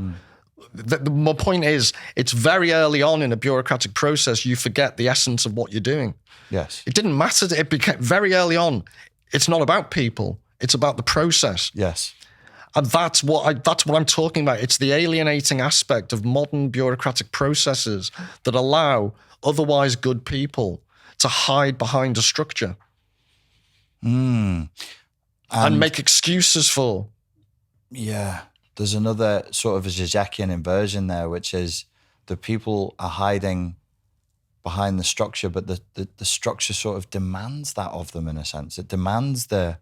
my point is, it's very early on in a bureaucratic process, you forget the essence of what you're doing. Yes. It didn't matter. It became very early on. It's not about people. It's about the process. Yes. And that's what I'm talking about. It's the alienating aspect of modern bureaucratic processes that allow otherwise good people to hide behind a structure and make excuses for. Yeah. There's another sort of a Žižekian inversion there, which is the people are hiding behind the structure, but the structure sort of demands that of them in a sense. It demands they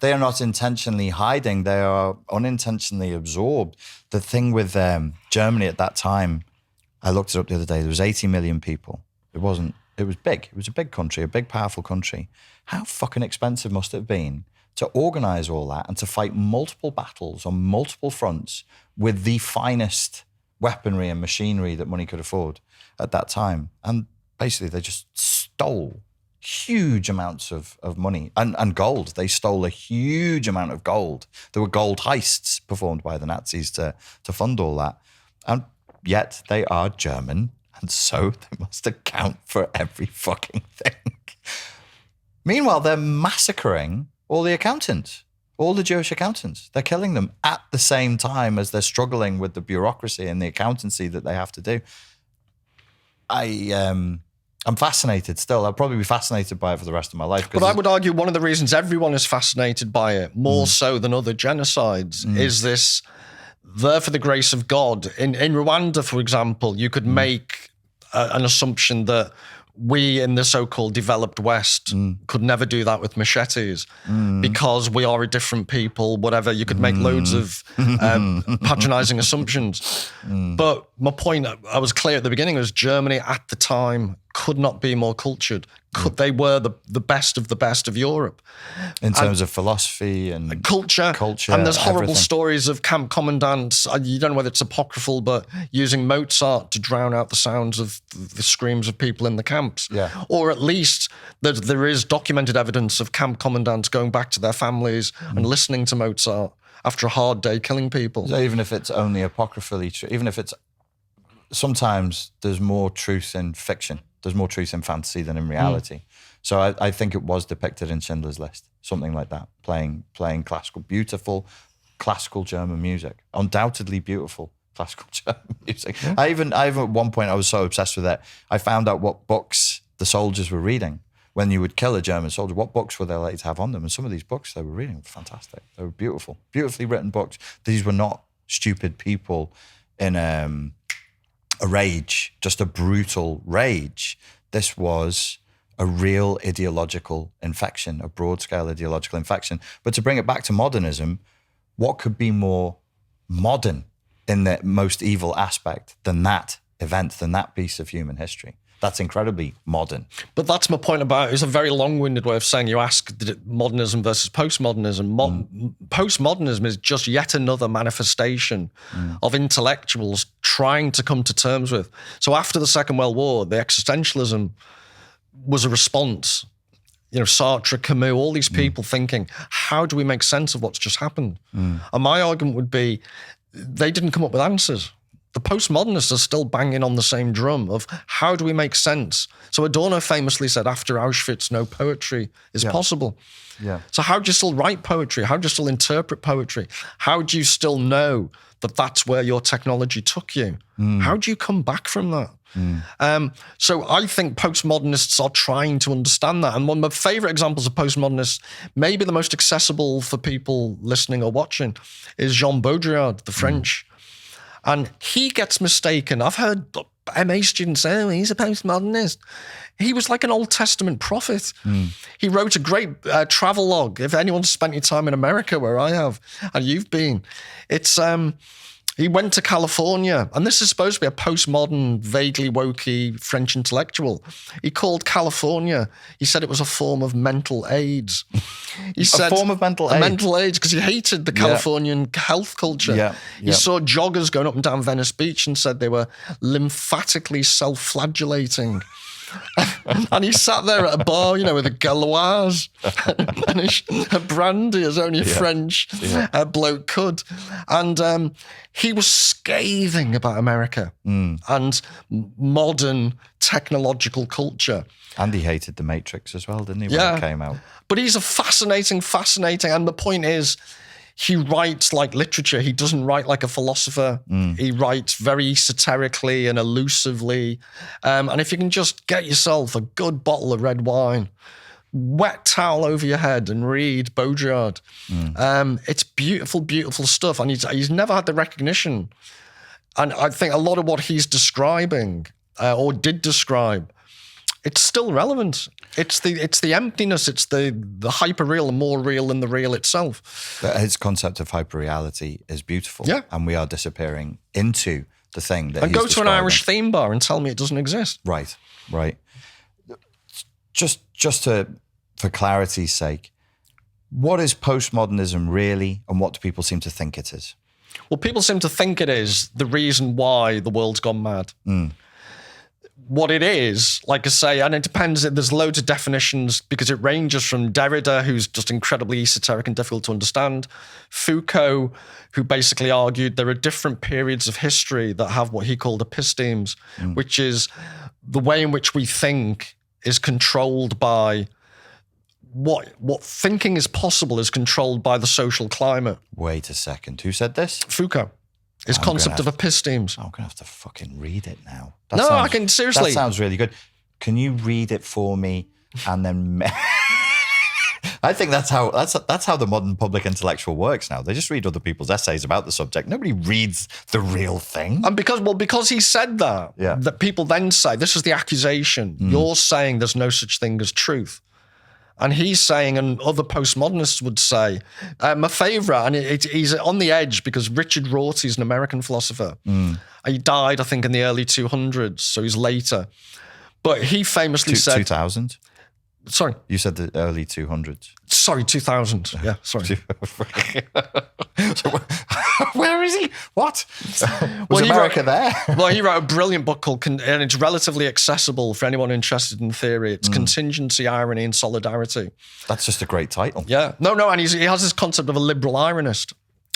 are not intentionally hiding, they are unintentionally absorbed. The thing with Germany at that time, I looked it up the other day, there was 80 million people. It was big. It was a big country, a big, powerful country. How fucking expensive must it have been to organize all that and to fight multiple battles on multiple fronts with the finest weaponry and machinery that money could afford at that time. And basically they just stole huge amounts of money and gold. They stole a huge amount of gold. There were gold heists performed by the Nazis to fund all that. And yet they are German, and so they must account for every fucking thing. Meanwhile, they're massacring all the accountants, all the Jewish accountants. They're killing them at the same time as they're struggling with the bureaucracy and the accountancy that they have to do. I'm fascinated still. I'll probably be fascinated by it for the rest of my life. But I would argue one of the reasons everyone is fascinated by it, more so than other genocides, is this there for the grace of God. In Rwanda, for example, you could make an assumption that we in the so-called developed West could never do that with machetes because we are a different people, whatever. You could make loads of patronizing assumptions. But my point, I was clear at the beginning, was Germany at the time could not be more cultured. They were the best of Europe. In terms of philosophy and culture. And there's horrible everything. stories of camp commandants, you don't know whether it's apocryphal, but using Mozart to drown out the sounds of the screams of people in the camps. Yeah. Or at least there is documented evidence of camp commandants going back to their families and listening to Mozart after a hard day killing people. So even if it's only apocryphally true, even if it's, sometimes there's more truth in fiction. There's more truth in fantasy than in reality. So I think it was depicted in Schindler's List, something like that, playing classical, beautiful classical German music, undoubtedly beautiful, classical German music. I even at one point I was so obsessed with it, I found out what books the soldiers were reading. When you would kill a German soldier, what books were they likely to have on them? And some of these books they were reading were fantastic. They were beautiful, beautifully written books. These were not stupid people in a rage, just a brutal rage. This was a real ideological infection, a broad-scale ideological infection. But to bring it back to modernism, what could be more modern in the most evil aspect than that event, than that piece of human history? That's incredibly modern. But that's my point about, it's a very long-winded way of saying, you ask modernism versus postmodernism. Postmodernism is just yet another manifestation of intellectuals trying to come to terms with. So after the Second World War, the existentialism was a response. You know, Sartre, Camus, all these people thinking, how do we make sense of what's just happened? And my argument would be, they didn't come up with answers. The postmodernists are still banging on the same drum of how do we make sense? So Adorno famously said, after Auschwitz, no poetry is possible. Yeah. So how do you still write poetry? How do you still interpret poetry? How do you still know that that's where your technology took you? How do you come back from that? So I think postmodernists are trying to understand that. And one of my favorite examples of postmodernists, maybe the most accessible for people listening or watching, is Jean Baudrillard, the French. And he gets mistaken. I've heard MA students say, oh, he's a postmodernist. He was like an Old Testament prophet. He wrote a great travel log. If anyone's spent your time in America, where I have, and you've been, it's he went to California, and this is supposed to be a postmodern, vaguely wokey French intellectual. He called California, he said it was a form of mental AIDS. He said, a form of mental AIDS? Mental AIDS, because he hated the Californian health culture. He saw joggers going up and down Venice Beach and said they were lymphatically self-flagellating. And he sat there at a bar, you know, with a Gauloise and a brandy, as only a French bloke could. And he was scathing about America and modern technological culture. And he hated The Matrix as well, didn't he, when it came out? But he's a fascinating, and the point is, he writes like literature. He doesn't write like a philosopher. He writes very esoterically and elusively. And if you can just get yourself a good bottle of red wine, wet towel over your head and read Baudrillard, it's beautiful, beautiful stuff. And he's never had the recognition. And I think a lot of what he's describing or did describe, it's still relevant. It's the emptiness. It's the hyper-real and more real than the real itself. His concept of hyperreality is beautiful. Yeah. And we are disappearing into the thing that and he's go to describing. an Irish theme bar and tell me it doesn't exist. Right. Just for clarity's sake, what is postmodernism really, and what do people seem to think it is? Well, people seem to think it is the reason why the world's gone mad. What it is, like I say, and it depends, there's loads of definitions because it ranges from Derrida, who's just incredibly esoteric and difficult to understand, Foucault, who basically argued there are different periods of history that have what he called epistemes, which is the way in which we think is controlled by what thinking is possible is controlled by the social climate. Wait a second. Who said this? Foucault. His concept of epistemes. I'm going to have to fucking read it now. I can seriously. That sounds really good. Can you read it for me and then... I think that's how the modern public intellectual works now. They just read other people's essays about the subject. Nobody reads the real thing. And because he said that, that people then say, this is the accusation. You're saying there's no such thing as truth. And he's saying, and other postmodernists would say, my favourite, and he's on the edge because Richard Rorty's an American philosopher. He died, I think, in the early 200s, so he's later. But he famously said... 2000? Sorry? You said the early 200s. Sorry, 2000. Yeah, sorry. So, where is he? What? Was America there? Well, he wrote a brilliant book called, and it's relatively accessible for anyone interested in theory. It's Contingency, Irony, and Solidarity. That's just a great title. Yeah. No, and he has this concept of a liberal ironist.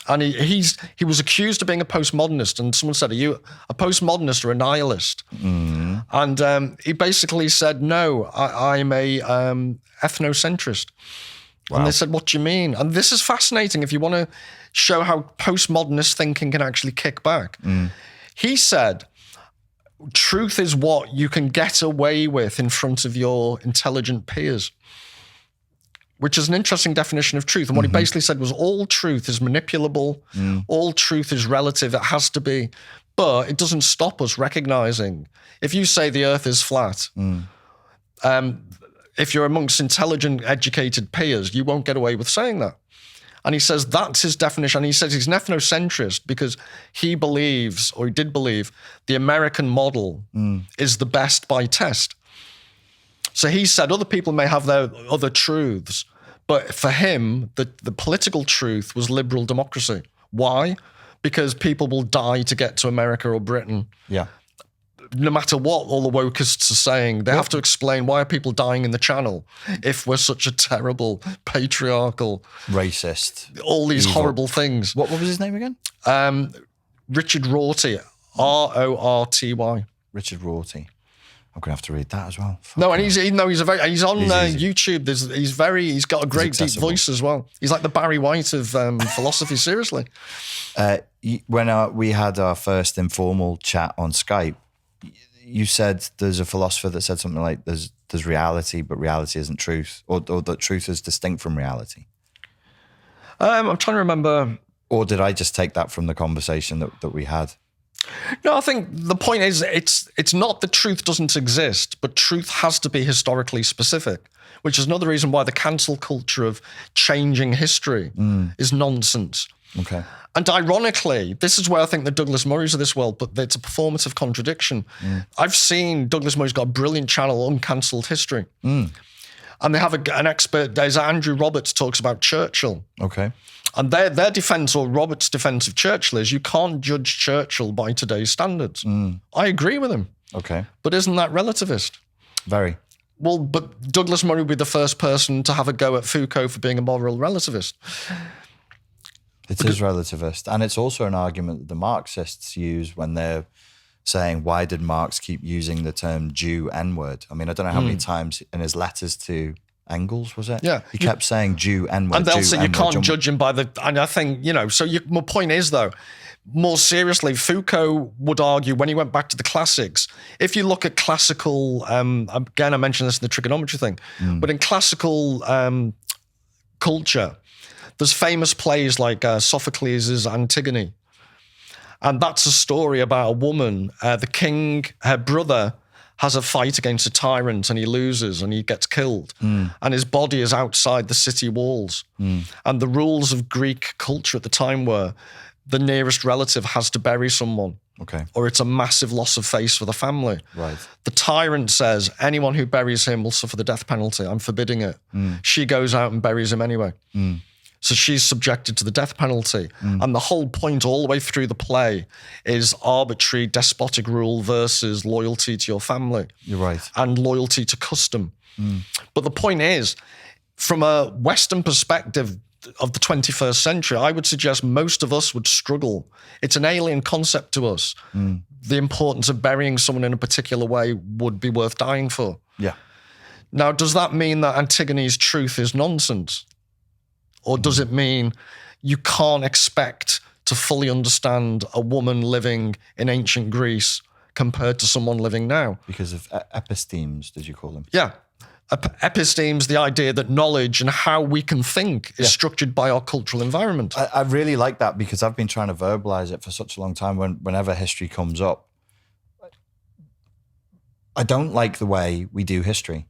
And he was accused of being a postmodernist, and someone said, "Are you a postmodernist or a nihilist?" And he basically said, "No, I'm a ethnocentrist." And they said, what do you mean? And this is fascinating if you want to show how postmodernist thinking can actually kick back. He said, truth is what you can get away with in front of your intelligent peers, which is an interesting definition of truth. And what he basically said was all truth is manipulable, all truth is relative, it has to be, but it doesn't stop us recognizing. If you say the earth is flat, if you're amongst intelligent, educated peers, you won't get away with saying that. And he says that's his definition. And he says he's an ethnocentrist because he believes, or he did believe, the American model is the best by test. So he said other people may have their other truths, but for him, the political truth was liberal democracy. Why? Because people will die to get to America or Britain. Yeah. No matter what all the wokeists are saying, they have to explain why are people dying in the Channel if we're such a terrible, patriarchal, racist, all these evil. horrible things. What was his name again? Richard Rorty, Rorty. Richard Rorty. I'm gonna have to read that as well. No, and he's on YouTube. He's got a great deep accessible. voice as well. He's like the Barry White of philosophy. Seriously. When we had our first informal chat on Skype, you said there's a philosopher that said something like there's reality, but reality isn't truth, or that truth is distinct from reality. I'm trying to remember. Or did I just take that from the conversation that we had? No, I think the point is it's not that truth doesn't exist, but truth has to be historically specific, which is another reason why the cancel culture of changing history is nonsense. Okay. And ironically, this is where I think the Douglas Murrays of this world, but it's a performative contradiction. I've seen Douglas Murray's got a brilliant channel, Uncancelled History. And they have an expert, there's Andrew Roberts talks about Churchill. Okay. And their defense, or Roberts' defense of Churchill, is you can't judge Churchill by today's standards. I agree with him. Okay. But isn't that relativist? Very. Well, but Douglas Murray would be the first person to have a go at Foucault for being a moral relativist. It is relativist. And it's also an argument that the Marxists use when they're saying, why did Marx keep using the term Jew N-word? I mean, I don't know how many times in his letters to Engels, was it? Yeah. He kept saying Jew N-word. And they'll Jew, say you N-word, can't judge him by the... And I think, so my point is, though, more seriously, Foucault would argue when he went back to the classics, if you look at classical... again, I mentioned this in the trigonometry thing, but in classical culture, there's famous plays like Sophocles' Antigone. And that's a story about a woman. The king, her brother, has a fight against a tyrant and he loses and he gets killed. And his body is outside the city walls. And the rules of Greek culture at the time were the nearest relative has to bury someone. Okay. Or it's a massive loss of face for the family. Right. The tyrant says anyone who buries him will suffer the death penalty. I'm forbidding it. She goes out and buries him anyway. So she's subjected to the death penalty. And the whole point all the way through the play is arbitrary despotic rule versus loyalty to your family. You're right. And loyalty to custom. But the point is, from a Western perspective of the 21st century, I would suggest most of us would struggle. It's an alien concept to us. The importance of burying someone in a particular way would be worth dying for. Yeah. Now, does that mean that Antigone's truth is nonsense? Or does it mean you can't expect to fully understand a woman living in ancient Greece compared to someone living now? Because of epistemes, did you call them? Yeah. Epistemes, the idea that knowledge and how we can think is structured by our cultural environment. I really like that because I've been trying to verbalize it for such a long time whenever history comes up. I don't like the way we do history.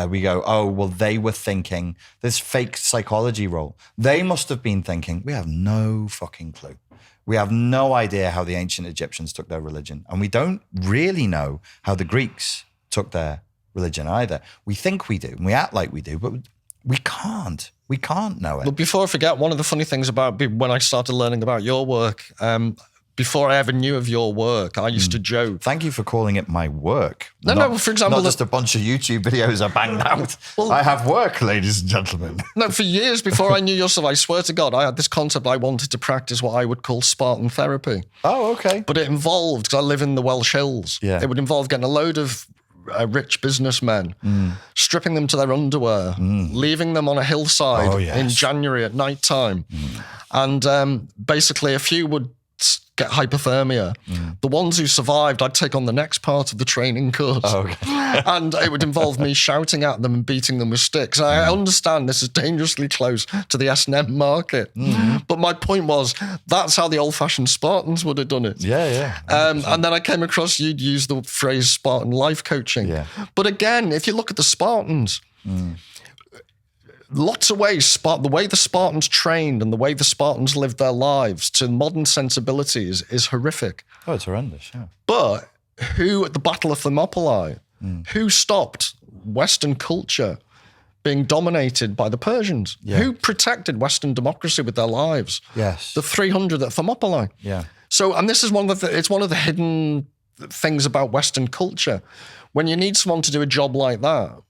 We go, oh, well, they were thinking this fake psychology role. They must have been thinking, we have no fucking clue. We have no idea how the ancient Egyptians took their religion. And we don't really know how the Greeks took their religion either. We think we do, and we act like we do, but we can't. We can't know it. But before I forget, one of the funny things about when I started learning about your work, before I ever knew of your work, I used to joke. Thank you for calling it my work. No, for example... Not just a bunch of YouTube videos I banged out. Well, I have work, ladies and gentlemen. No, for years before I knew your stuff, I swear to God, I had this concept I wanted to practice what I would call Spartan therapy. Oh, okay. But it involved, because I live in the Welsh Hills, Yeah. it would involve getting a load of rich businessmen, stripping them to their underwear, leaving them on a hillside in January at night time. And basically a few would get hypothermia. The ones who survived, I'd take on the next part of the training course. And it would involve me shouting at them and beating them with sticks. I understand this is dangerously close to the S&M market. But my point was, that's how the old-fashioned Spartans would have done it. And then I came across, you'd use the phrase Spartan life coaching. But again, if you look at the Spartans, lots of ways, the way the Spartans trained and the way the Spartans lived their lives to modern sensibilities is horrific. Oh, it's horrendous, But who, at the Battle of Thermopylae, who stopped Western culture being dominated by the Persians? Who protected Western democracy with their lives? The 300 at Thermopylae. So, and this is it's one of the hidden things about Western culture. When you need someone to do a job like that,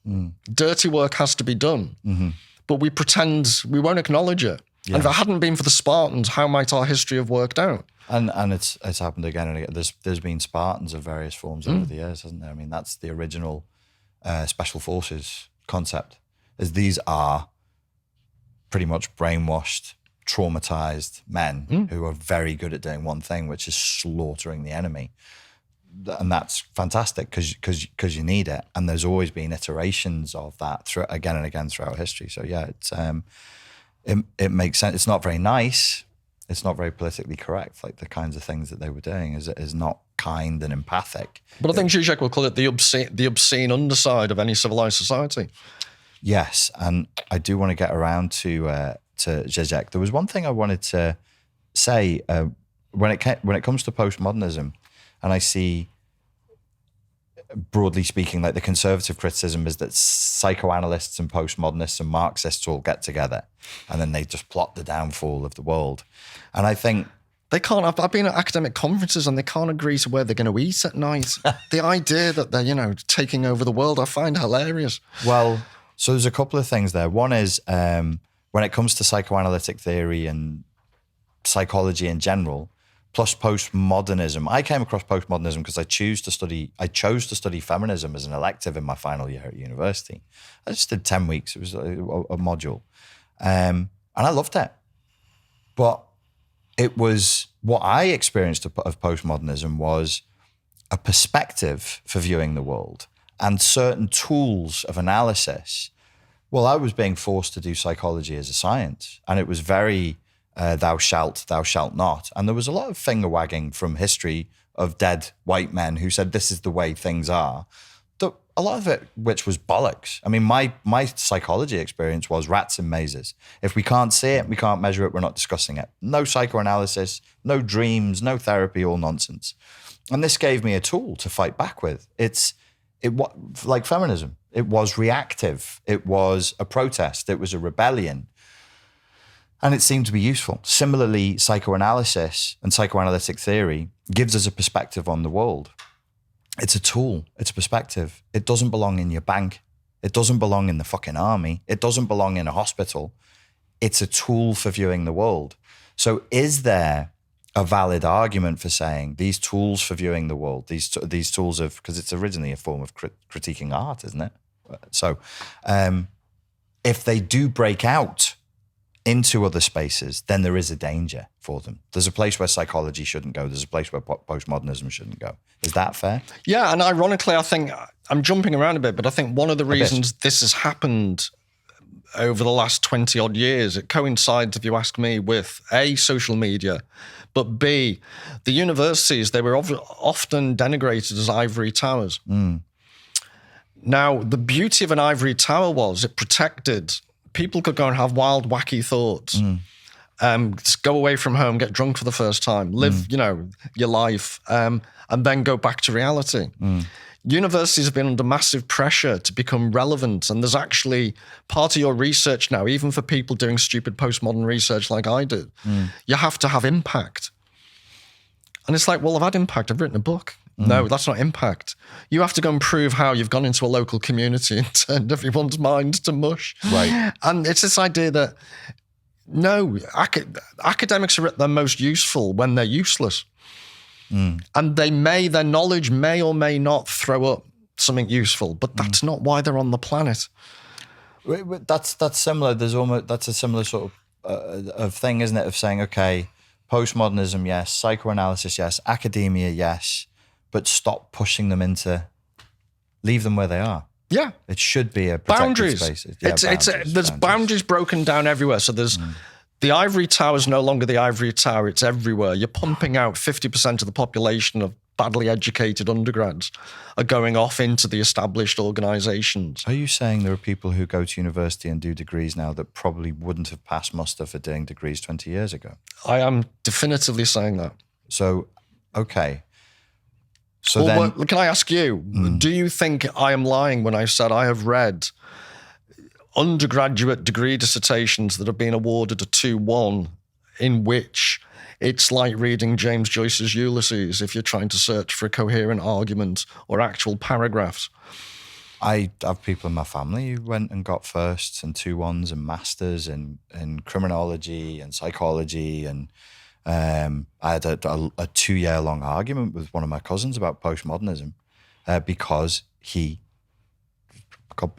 dirty work has to be done. But we pretend we won't acknowledge it. And if it hadn't been for the Spartans, how might our history have worked out? And it's happened again and again. There's been Spartans of various forms over the years, hasn't there? I mean, that's the original special forces concept. Is these are pretty much brainwashed, traumatized men who are very good at doing one thing, which is slaughtering the enemy. And that's fantastic because you need it. And there's always been iterations of that again and again throughout history. So it makes sense. It's not very nice. It's not very politically correct. Like the kinds of things that they were doing is not kind and empathic. But I think Žižek will call it the obscene underside of any civilized society. Yes, and I do want to get around to Žižek. There was one thing I wanted to say when it comes to postmodernism, and I see, broadly speaking, like the conservative criticism is that psychoanalysts and postmodernists and Marxists all get together and then they just plot the downfall of the world. And I think they can't. I've been at academic conferences and they can't agree to where they're going to eat at night. The idea that they're, taking over the world, I find hilarious. Well, so there's a couple of things there. One is when it comes to psychoanalytic theory and psychology in general, plus postmodernism. I came across postmodernism because I chose to study feminism as an elective in my final year at university. I just did 10 weeks. It was a module. And I loved it. But it was, what I experienced of postmodernism was a perspective for viewing the world and certain tools of analysis. Well, I was being forced to do psychology as a science, and it was very thou shalt not. And there was a lot of finger wagging from history of dead white men who said this is the way things are. A lot of it, which was bollocks. I mean, my psychology experience was rats in mazes. If we can't see it, we can't measure it, we're not discussing it. No psychoanalysis, no dreams, no therapy, all nonsense. And this gave me a tool to fight back with. It like feminism. It was reactive. It was a protest. It was a rebellion. And it seemed to be useful. Similarly, psychoanalysis and psychoanalytic theory gives us a perspective on the world. It's a tool. It's a perspective. It doesn't belong in your bank. It doesn't belong in the fucking army. It doesn't belong in a hospital. It's a tool for viewing the world. So is there a valid argument for saying these tools for viewing the world, these tools of, because it's originally a form of critiquing art, isn't it? So if they do break out into other spaces, then there is a danger for them. There's a place where psychology shouldn't go. There's a place where postmodernism shouldn't go. Is that fair? Yeah, and ironically, I think, I'm jumping around a bit, but I think one of the reasons this has happened over the last 20 odd years, it coincides, if you ask me, with A, social media, but B, the universities, they were often denigrated as ivory towers. Now, the beauty of an ivory tower was it protected. People could go and have wild, wacky thoughts, go away from home, get drunk for the first time, live, your life, and then go back to reality. Universities have been under massive pressure to become relevant, and there's actually part of your research now, even for people doing stupid postmodern research like I did, you have to have impact. And it's like, well, I've had impact. I've written a book. No, that's not impact. You have to go and prove how you've gone into a local community and turned everyone's mind to mush. Right. And it's this idea that, no, academics are at their most useful when they're useless. And their knowledge may or may not throw up something useful, but that's not why they're on the planet. That's similar. That's a similar sort of thing, isn't it? Of saying, okay, postmodernism, yes, psychoanalysis, yes, academia, yes, but stop pushing them leave them where they are. Yeah, it should be a protected boundaries. Space. Yeah, There's boundaries broken down everywhere. So there's the ivory tower is no longer the ivory tower. It's everywhere. You're pumping out 50% of the population of badly educated undergrads are going off into the established organisations. Are you saying there are people who go to university and do degrees now that probably wouldn't have passed muster for doing degrees 20 years ago? I am definitively saying that. So, okay. So then, can I ask you, do you think I am lying when I said I have read undergraduate degree dissertations that have been awarded a 2-1 in which it's like reading James Joyce's Ulysses if you're trying to search for a coherent argument or actual paragraphs? I have people in my family who went and got firsts and 2-1s and masters in criminology and psychology. And I had a 2-year-long argument with one of my cousins about postmodernism because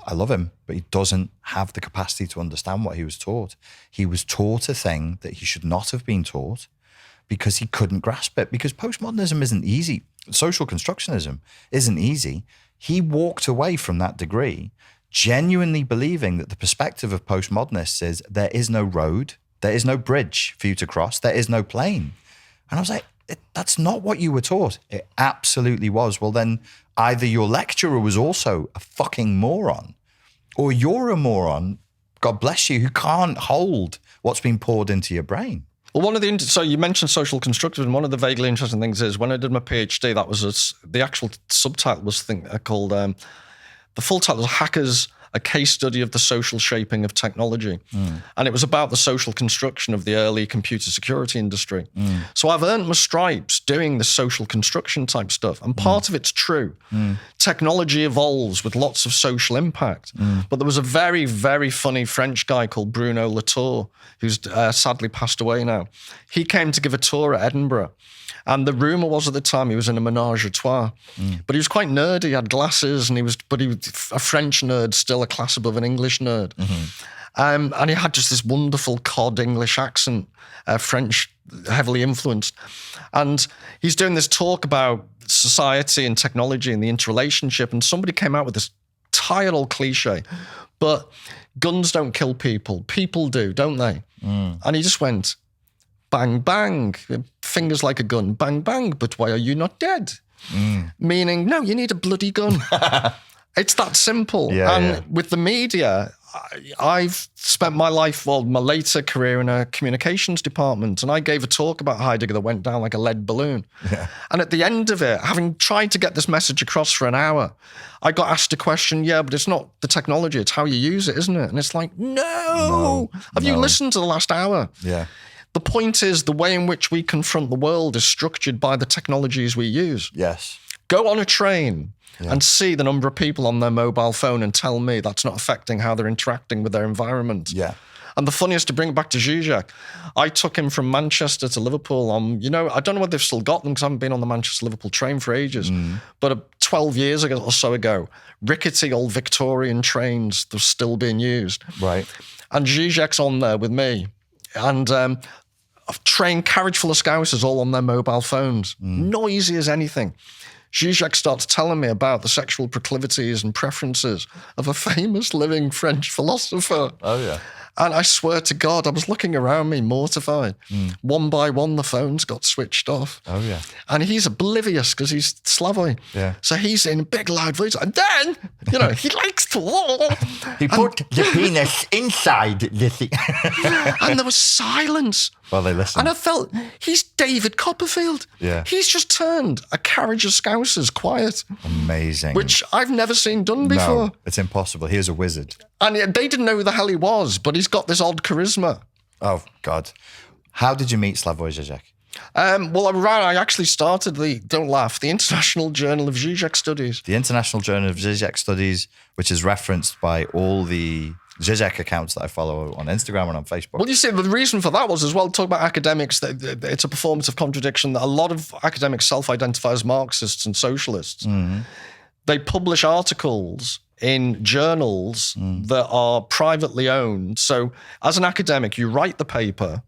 I love him, but he doesn't have the capacity to understand what he was taught. He was taught a thing that he should not have been taught because he couldn't grasp it. Because postmodernism isn't easy. Social constructionism isn't easy. He walked away from that degree genuinely believing that the perspective of postmodernists is there is no road, there is no bridge for you to cross, there is no plane. And I was like, that's not what you were taught. It absolutely was. Well, then either your lecturer was also a fucking moron or you're a moron, God bless you, who can't hold what's been poured into your brain. Well, so you mentioned social constructivism. One of the vaguely interesting things is when I did my PhD, that was the actual subtitle was called, the full title was Hackers, a Case Study of the Social Shaping of Technology. And it was about the social construction of the early computer security industry. So I've earned my stripes doing the social construction type stuff. And part of it's true. Technology evolves with lots of social impact. But there was a very, very funny French guy called Bruno Latour, who's sadly passed away now. He came to give a tour at Edinburgh. And the rumour was at the time he was in a menage a trois. But he was quite nerdy. He had glasses, and he was a French nerd, still a class above an English nerd. And he had just this wonderful cod English accent, French, heavily influenced. And he's doing this talk about society and technology and the interrelationship. And somebody came out with this tired old cliche, but guns don't kill people. People do, don't they? And he just went, bang, bang, fingers like a gun, bang, bang, but why are you not dead? Meaning, no, you need a bloody gun. It's that simple. With the media, I've spent my later career in a communications department, and I gave a talk about Heidegger that went down like a lead balloon. And at the end of it, having tried to get this message across for an hour, I got asked a question, but it's not the technology, it's how you use it, isn't it? And it's like, no. Have you listened to the last hour? The point is, the way in which we confront the world is structured by the technologies we use. Go on a train and see the number of people on their mobile phone and tell me that's not affecting how they're interacting with their environment. And the funniest, to bring it back to Žižek, I took him from Manchester to Liverpool on, I don't know whether they've still got them because I haven't been on the Manchester-Liverpool train for ages, but 12 years ago or so ago, rickety old Victorian trains that were still being used. And Žižek's on there with me. And a train carriage full of Scousers all on their mobile phones, noisy as anything. Žižek starts telling me about the sexual proclivities and preferences of a famous living French philosopher. And I swear to God, I was looking around me mortified. One by one, the phones got switched off. And he's oblivious because he's Slavoj. So he's in a big loud voice. And then, he likes to... He put the penis inside the thing. And there was silence. Well, they listened. And I felt, he's David Copperfield. He's just turned a carriage of Scousers quiet. Amazing. Which I've never seen done before. No, it's impossible. He is a wizard. And they didn't know who the hell he was, but he's got this odd charisma. Oh, God. How did you meet Slavoj Žižek? I actually started the International Journal of Žižek Studies. The International Journal of Žižek Studies, which is referenced by all the Žižek accounts that I follow on Instagram and on Facebook. Well, you see, the reason for that was as well, talk about academics, that it's a performative contradiction that a lot of academics self-identify as Marxists and socialists. They publish articles in journals that are privately owned. So as an academic, you write the paper.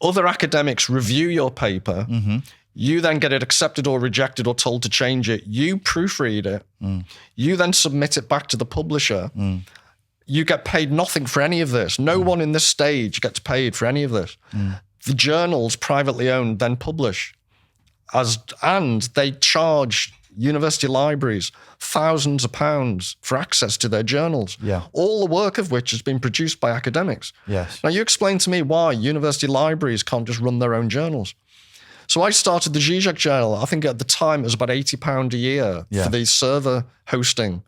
Other academics review your paper. You then get it accepted or rejected or told to change it. You proofread it. You then submit it back to the publisher. You get paid nothing for any of this. No one in this stage gets paid for any of this. The journals, privately owned, then publish. And they charge university libraries thousands of pounds for access to their journals. All the work of which has been produced by academics. Now, you explain to me why university libraries can't just run their own journals. So I started the Žižek Journal. I think at the time it was about £80 a year for the server hosting.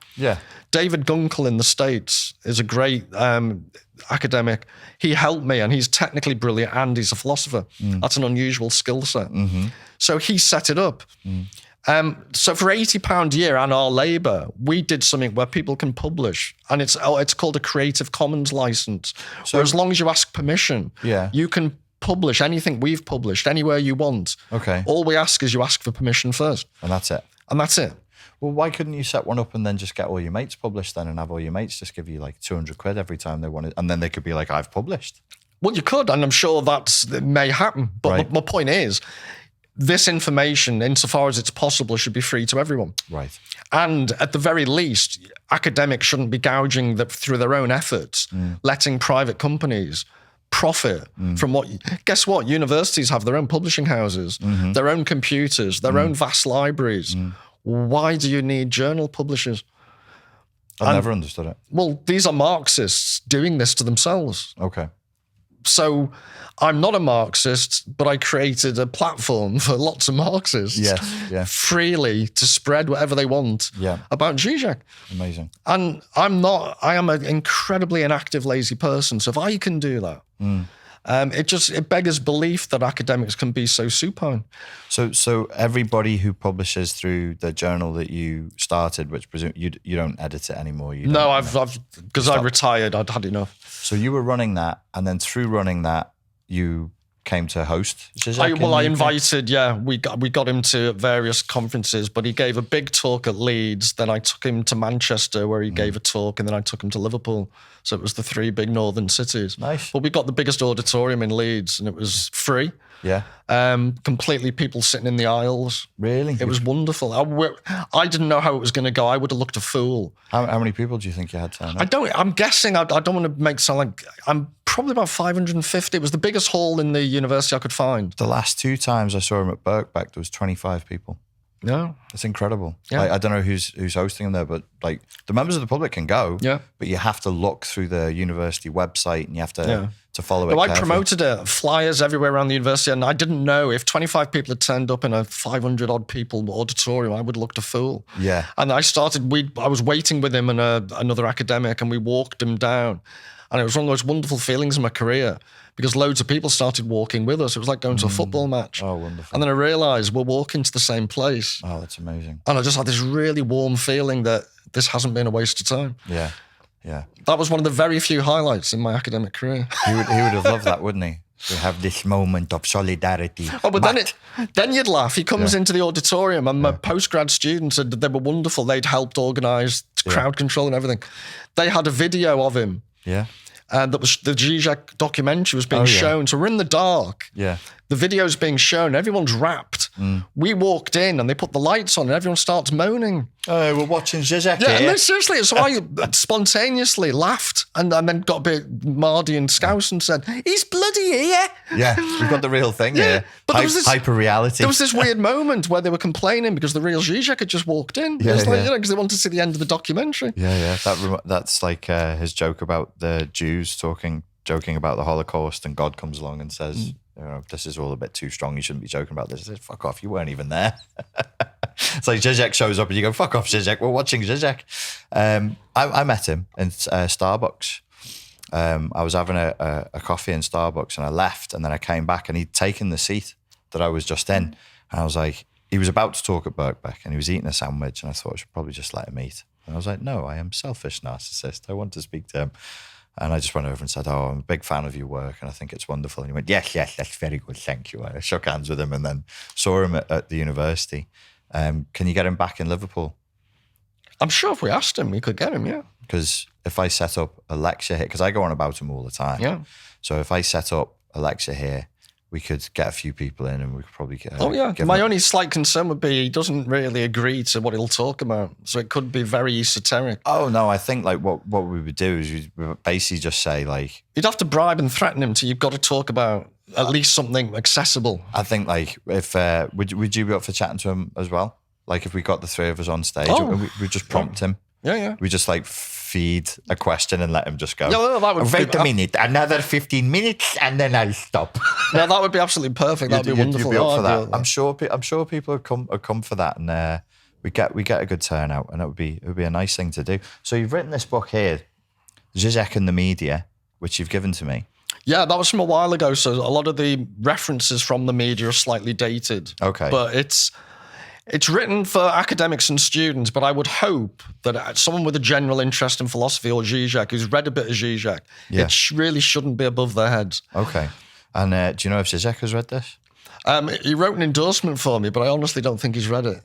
David Gunkel in the States is a great academic. He helped me, and he's technically brilliant, and he's a philosopher. That's an unusual skill set. So he set it up. So for £80 a year and our labour, we did something where people can publish, and it's called a Creative Commons license. So as long as you ask permission, you can publish anything we've published anywhere you want. All we ask is you ask for permission first. And that's it. And that's it. Well, why couldn't you set one up and then just get all your mates published then, and have all your mates just give you like 200 quid every time they wanted, and then they could be like, I've published? Well, you could, and I'm sure that may happen. But my point is, this information, insofar as it's possible, should be free to everyone. And at the very least, academics shouldn't be gouging through their own efforts, letting private companies profit from what... Guess what? Universities have their own publishing houses, their own computers, their own vast libraries. Why do you need journal publishers? I've never understood it. Well, these are Marxists doing this to themselves. So I'm not a Marxist, but I created a platform for lots of Marxists freely to spread whatever they want about Žižek. Amazing. And I am an incredibly inactive, lazy person. So if I can do that, it beggars belief that academics can be so supine. So everybody who publishes through the journal that you started, which presume you don't edit it anymore. No, I've because I retired. I'd had enough. So you were running that, and then through running that, you came to host Žižek? I invited, we got him to various conferences, but he gave a big talk at Leeds. Then I took him to Manchester, where he gave a talk, and then I took him to Liverpool. So it was the 3 big northern cities. Nice. But we got the biggest auditorium in Leeds, and it was free. Completely people sitting in the aisles. Really? It was wonderful. I didn't know how it was going to go. I would have looked a fool. How many people do you think you had turn up? I'm guessing, I don't want to make sound like, I'm probably about 550. It was the biggest hall in the university I could find. The last 2 times I saw him at Birkbeck, there was 25 people. Yeah. It's incredible. I don't know who's hosting them there, but like the members of the public can go, but you have to look through the university website, and you have to follow it. I promoted it, flyers everywhere around the university, and I didn't know if 25 people had turned up in a 500 odd people auditorium, I would have looked a fool. And I was waiting with him and another academic, and we walked him down. And it was one of the most wonderful feelings in my career, because loads of people started walking with us. It was like going to a football match. Oh, wonderful. And then I realised we're walking to the same place. Oh, that's amazing. And I just had this really warm feeling that this hasn't been a waste of time. Yeah. That was one of the very few highlights in my academic career. He would have loved that, wouldn't he? To have this moment of solidarity. Oh, but then you'd laugh. He comes into the auditorium, and my postgrad students, they were wonderful. They'd helped organise crowd control and everything. They had a video of him. That was the Žižek documentary was being shown. So we're in the dark. The video's being shown. Everyone's wrapped. We walked in, and they put the lights on, and everyone starts moaning. Oh, we're watching Žižek here. And then seriously, so I spontaneously laughed, and then got a bit Mardy and Scouse and said, "He's bloody here." We've got the real thing here. But hyper reality. There was this weird moment where they were complaining because the real Žižek had just walked in. Because they wanted to see the end of the documentary. That's like his joke about the Jews joking about the Holocaust, and God comes along and says, this is all a bit too strong. You shouldn't be joking about this. I said, fuck off. You weren't even there. It's like Žižek shows up and you go, fuck off, Žižek. We're watching Žižek. I met him in Starbucks. I was having a coffee in Starbucks, and I left, and then I came back, and he'd taken the seat that I was just in. And I was like, he was about to talk at Birkbeck, and he was eating a sandwich, and I thought I should probably just let him eat. And I was like, no, I am selfish narcissist. I want to speak to him. And I just went over and said, oh, I'm a big fan of your work, and I think it's wonderful. And he went, yes, that's very good, thank you. And I shook hands with him, and then saw him at the university. Can you get him back in Liverpool? I'm sure if we asked him, we could get him, yeah. Because if I set up a lecture here, because I go on about him all the time. Yeah. So if I set up a lecture here, we could get a few people in and we could probably get... My only slight concern would be he doesn't really agree to what he'll talk about. So it could be very esoteric. Oh, no, I think like what we would do is we would basically just say like... You'd have to bribe and threaten him till you've got to talk about at least something accessible. I think like if... would you be up for chatting to him as well? Like if we got the three of us on stage, we just prompt him. Yeah. We just like feed a question and let him just go. No, that would Wait a minute, another 15 minutes and then I'll stop. No, that would be absolutely perfect. That'd be wonderful. You'd be up for that. I'm sure people would come for that, and we get a good turnout, and it would be a nice thing to do. So you've written this book here, Žižek and the Media, which you've given to me. Yeah, that was from a while ago. So a lot of the references from the media are slightly dated. Okay, but it's written for academics and students, but I would hope that someone with a general interest in philosophy or Žižek, who's read a bit of Žižek, it really shouldn't be above their heads. Okay. And do you know if Žižek has read this? He wrote an endorsement for me, but I honestly don't think he's read it.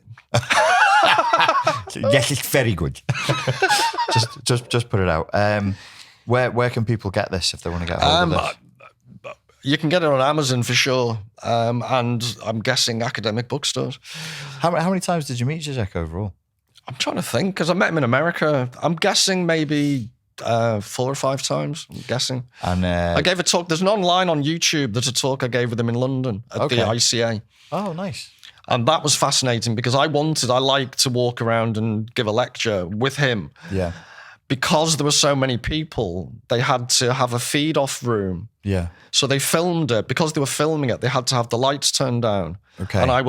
Yes, it's very good. just put it out. Where can people get this if they want to get hold of this? You can get it on Amazon for sure, and I'm guessing academic bookstores. How many times did you meet Žižek overall? I'm trying to think, because I met him in America. I'm guessing maybe 4 or 5 times, I'm guessing. And I gave a talk. There's an online on YouTube. There's a talk I gave with him in London at the ICA. Oh, nice. And that was fascinating because I like to walk around and give a lecture with him. Yeah. Because there were so many people, they had to have a feed-off room. Yeah. So they filmed it. Because they were filming it, they had to have the lights turned down. Okay. And I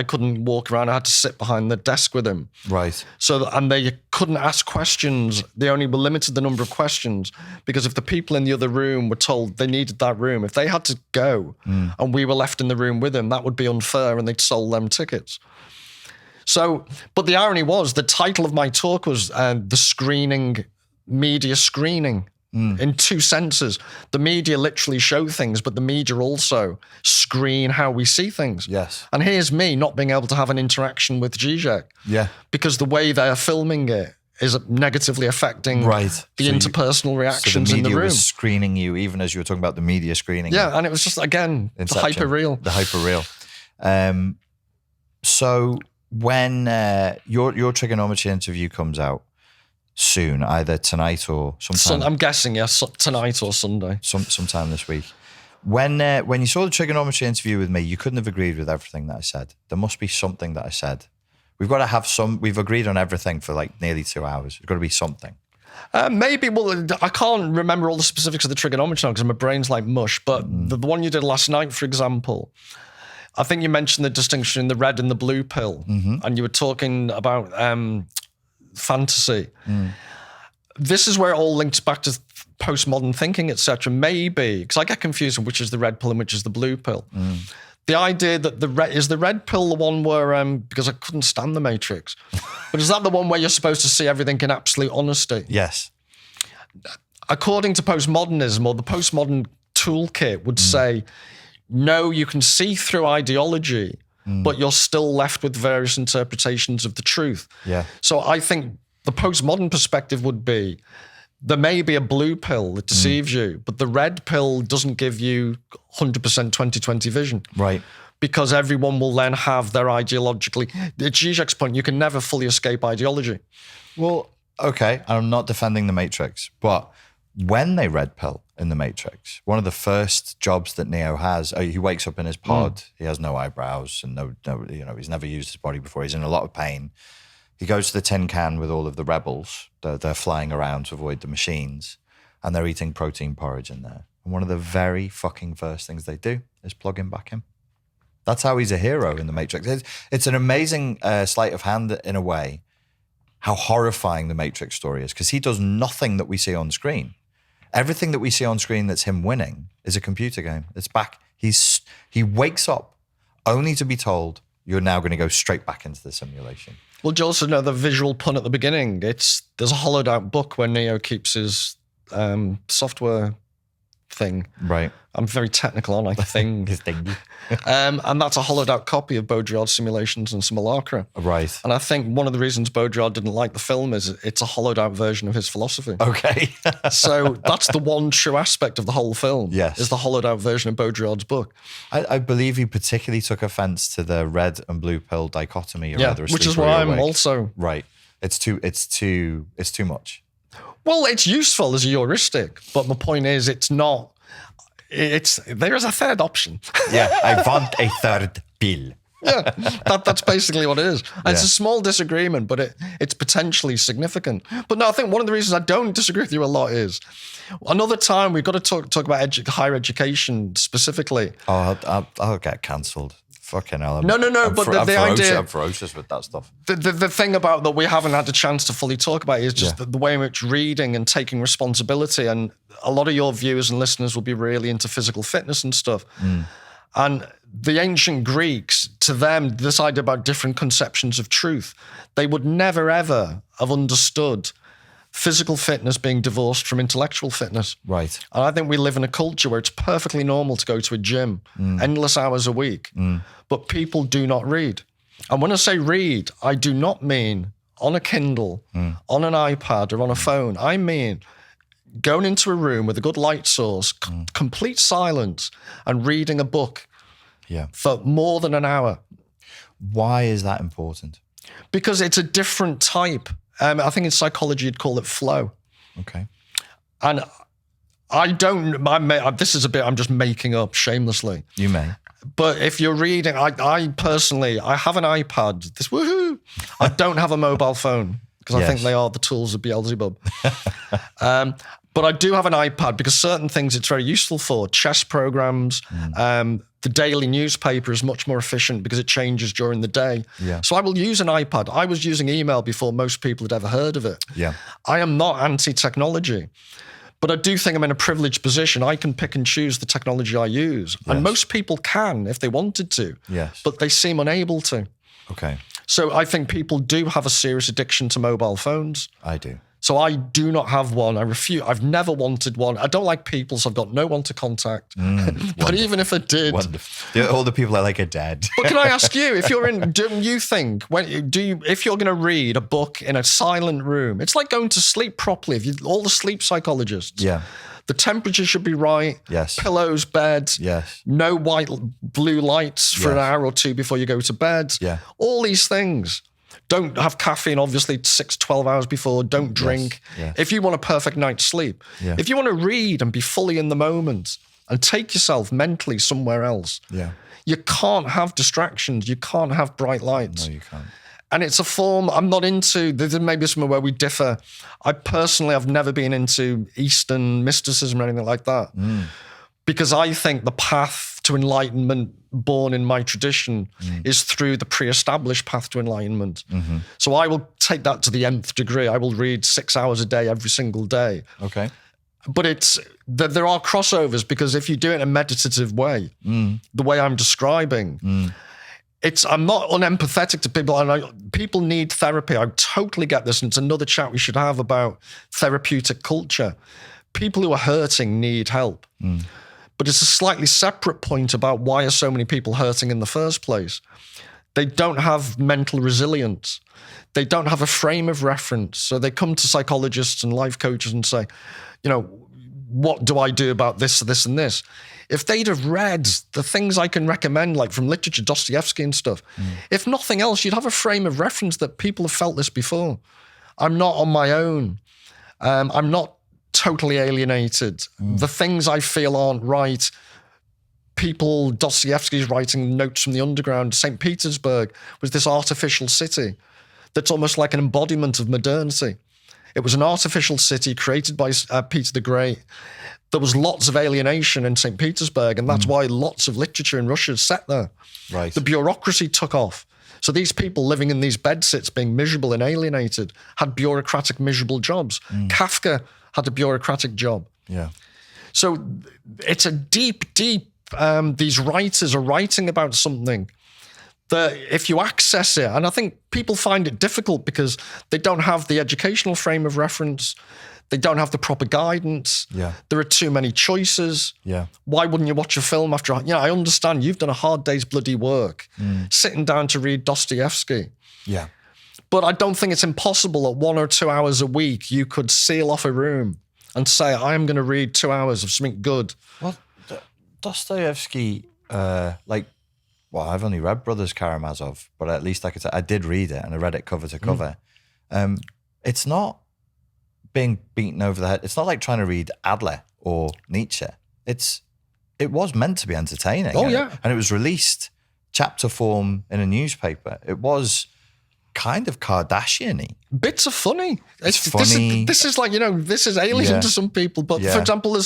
couldn't walk around. I had to sit behind the desk with him. Right. And they couldn't ask questions. They only were limited the number of questions because if the people in the other room were told they needed that room, if they had to go and we were left in the room with them, that would be unfair and they'd sold them tickets. So, but the irony was the title of my talk was the media screening in 2 senses. The media literally show things, but the media also screen how we see things. Yes. And here's me not being able to have an interaction with Žižek. Yeah. Because the way they're filming it is negatively affecting the interpersonal reactions in the room. So the media was screening you even as you were talking about the media screening. Yeah, and it was just, again, the hyper-real. The hyper-real. So when your trigonometry interview comes out soon, either tonight or sometime. I'm guessing, tonight or Sunday. Sometime this week. When you saw the trigonometry interview with me, you couldn't have agreed with everything that I said. There must be something that I said. We've got to have we've agreed on everything for like nearly 2 hours. There's got to be something. Maybe, I can't remember all the specifics of the trigonometry now because my brain's like mush, but the one you did last night, for example, I think you mentioned the distinction in the red and the blue pill, and you were talking about fantasy. This is where it all links back to postmodern thinking, etc. Maybe, because I get confused on which is the red pill and which is the blue pill. The idea that is the red pill the one where, because I couldn't stand the Matrix, but is that the one where you're supposed to see everything in absolute honesty? Yes. According to postmodernism, or the postmodern toolkit would say, no, you can see through ideology, but you're still left with various interpretations of the truth. Yeah. So I think the postmodern perspective would be, there may be a blue pill that deceives you, but the red pill doesn't give you 100% 20/20 vision. Right. Because everyone will then have their ideologically... At Žižek's point, you can never fully escape ideology. Well, okay, I'm not defending the Matrix, but when they red pill in the Matrix, one of the first jobs that Neo has, he wakes up in his pod, he has no eyebrows and no, he's never used his body before, he's in a lot of pain. He goes to the tin can with all of the rebels. They're flying around to avoid the machines, and they're eating protein porridge in there. And one of the very fucking first things they do is plug him back in. That's how he's a hero in the Matrix. It's an amazing sleight of hand in a way, how horrifying the Matrix story is, because he does nothing that we see on screen. Everything that we see on screen that's him winning is a computer game. It's back. He wakes up only to be told, you're now going to go straight back into the simulation. Well, do you also know the visual pun at the beginning? There's a hollowed out book where Neo keeps his software thing. Right. I'm very technical, aren't I? Thing. His thing. And that's a hollowed out copy of Baudrillard's Simulations and Simulacra. Right. And I think one of the reasons Baudrillard didn't like the film is it's a hollowed out version of his philosophy. Okay. So that's the one true aspect of the whole film. Yes. Is the hollowed out version of Baudrillard's book. I believe he particularly took offense to the red and blue pill dichotomy. Or Yeah, whether which is asleep or why I'm awake. also... Right. It's too much. Well, it's useful as a heuristic, but my point is it's not... There is a third option. Yeah, I want a third pill. Yeah, that's basically what it is. And It's Yeah. a small disagreement, but it's potentially significant. But no, I think one of the reasons I don't disagree with you a lot is another time we've got to talk about higher education specifically. Oh, I'll get cancelled. Fucking hell. No, but the idea... I'm ferocious with that stuff. The thing about that we haven't had a chance to fully talk about is just the way in which reading and taking responsibility, and a lot of your viewers and listeners will be really into physical fitness and stuff. And the ancient Greeks, to them, this idea about different conceptions of truth, they would never, ever have understood physical fitness being divorced from intellectual fitness. Right. And I think we live in a culture where it's perfectly normal to go to a gym endless hours a week, but people do not read. And when I say read, I do not mean on a Kindle, on an iPad or on a phone. I mean going into a room with a good light source, complete silence, and reading a book for more than an hour. Why is that important? Because it's a different type. I think in psychology you'd call it flow. Okay. And this is a bit I'm just making up shamelessly. You may. But if you're reading, I personally, I have an iPad. Woohoo! I don't have a mobile phone because I think they are the tools of Beelzebub. But I do have an iPad because certain things it's very useful for. Chess programs, the daily newspaper is much more efficient because it changes during the day. Yeah. So I will use an iPad. I was using email before most people had ever heard of it. Yeah. I am not anti-technology. But I do think I'm in a privileged position. I can pick and choose the technology I use. Yes. And most people can if they wanted to. Yes. But they seem unable to. Okay. So I think people do have a serious addiction to mobile phones. I do. So I do not have one. I refuse. I've never wanted one. I don't like people, so I've got no one to contact. But even if I did... Wonderful. All the people I like are dead. But can I ask you, if you're in... Do you think, if you're going to read a book in a silent room, it's like going to sleep properly. All the sleep psychologists. Yeah. The temperature should be right. Yes. Pillows, beds. Yes. No blue lights for an hour or two before you go to bed. Yeah. All these things. Don't have caffeine, obviously, 12 hours before. Don't drink. Yes. If you want a perfect night's sleep. Yeah. If you want to read and be fully in the moment and take yourself mentally somewhere else, you can't have distractions. You can't have bright lights. No, you can't. And it's a form I'm not into. There's maybe somewhere where we differ. I personally have never been into Eastern mysticism or anything like that. Because I think the path to enlightenment born in my tradition is through the pre-established path to enlightenment. So I will take that to the nth degree. I will read 6 hours a day every single day. Okay. But there are crossovers because if you do it in a meditative way, the way I'm describing, I'm not unempathetic to people, and people need therapy. I totally get this, and it's another chat we should have about therapeutic culture. People who are hurting need help. But it's a slightly separate point about why are so many people hurting in the first place. They don't have mental resilience. They don't have a frame of reference. So they come to psychologists and life coaches and say, what do I do about this, this, and this? If they'd have read the things I can recommend, like from literature, Dostoevsky and stuff, if nothing else, you'd have a frame of reference that people have felt this before. I'm not on my own. I'm not totally alienated. The things I feel aren't right. Dostoevsky's writing notes from the underground. St. Petersburg was this artificial city that's almost like an embodiment of modernity. It was an artificial city created by Peter the Great. There was lots of alienation in St. Petersburg, and that's why lots of literature in Russia is set there. Right. The bureaucracy took off. So these people living in these bedsits, being miserable and alienated, had bureaucratic, miserable jobs. Kafka had a bureaucratic job. Yeah. So it's a deep, these writers are writing about something if you access it, and I think people find it difficult because they don't have the educational frame of reference. They don't have the proper guidance. Yeah. There are too many choices. Yeah. Why wouldn't you watch a film after? I understand you've done a hard day's bloody work, sitting down to read Dostoevsky. Yeah. But I don't think it's impossible that 1 or 2 hours a week you could seal off a room and say, I am going to read 2 hours of something good. Well, Dostoevsky, I've only read Brothers Karamazov, but at least I could say I did read it and I read it cover to cover. It's not being beaten over the head. It's not like trying to read Adler or Nietzsche. It was meant to be entertaining. Oh, yeah. And it was released chapter form in a newspaper. It was kind of Kardashian-y. Bits are funny. It's funny. This is like, this is alien to some people. But for example,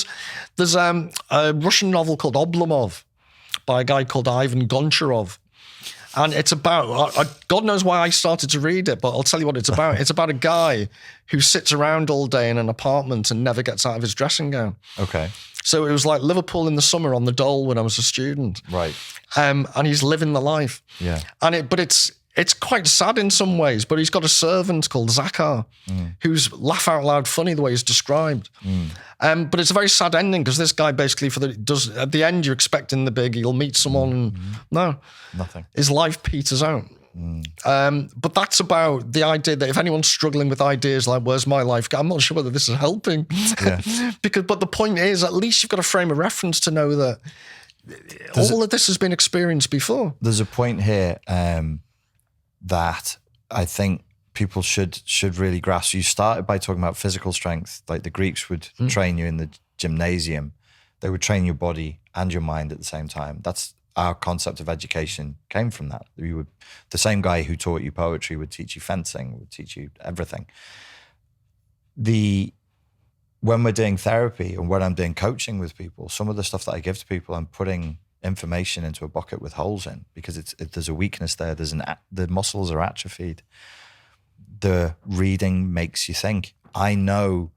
there's a Russian novel called Oblomov by a guy called Ivan Goncharov. And it's about, God knows why I started to read it, but I'll tell you what it's about. It's about a guy who sits around all day in an apartment and never gets out of his dressing gown. Okay. So it was like Liverpool in the summer on the Dole when I was a student. Right. And he's living the life. Yeah. But it's quite sad in some ways, but he's got a servant called Zakar who's laugh out loud funny the way he's described. But it's a very sad ending because this guy basically at the end you're expecting the big, he'll meet someone and no. Nothing. His life peters out. But that's about the idea that if anyone's struggling with ideas like, where's my life? I'm not sure whether this is helping. Yeah. But the point is, at least you've got a frame of reference to know that all of this has been experienced before. There's a point here that I think people should really grasp. You started by talking about physical strength, like the Greeks would train you in the gymnasium. They would train your body and your mind at the same time. That's our concept of education came from that. The same guy who taught you poetry would teach you fencing, would teach you everything. When we're doing therapy and when I'm doing coaching with people, some of the stuff that I give to people, I'm putting information into a bucket with holes in because there's a weakness there. The muscles are atrophied. The reading makes you think. I know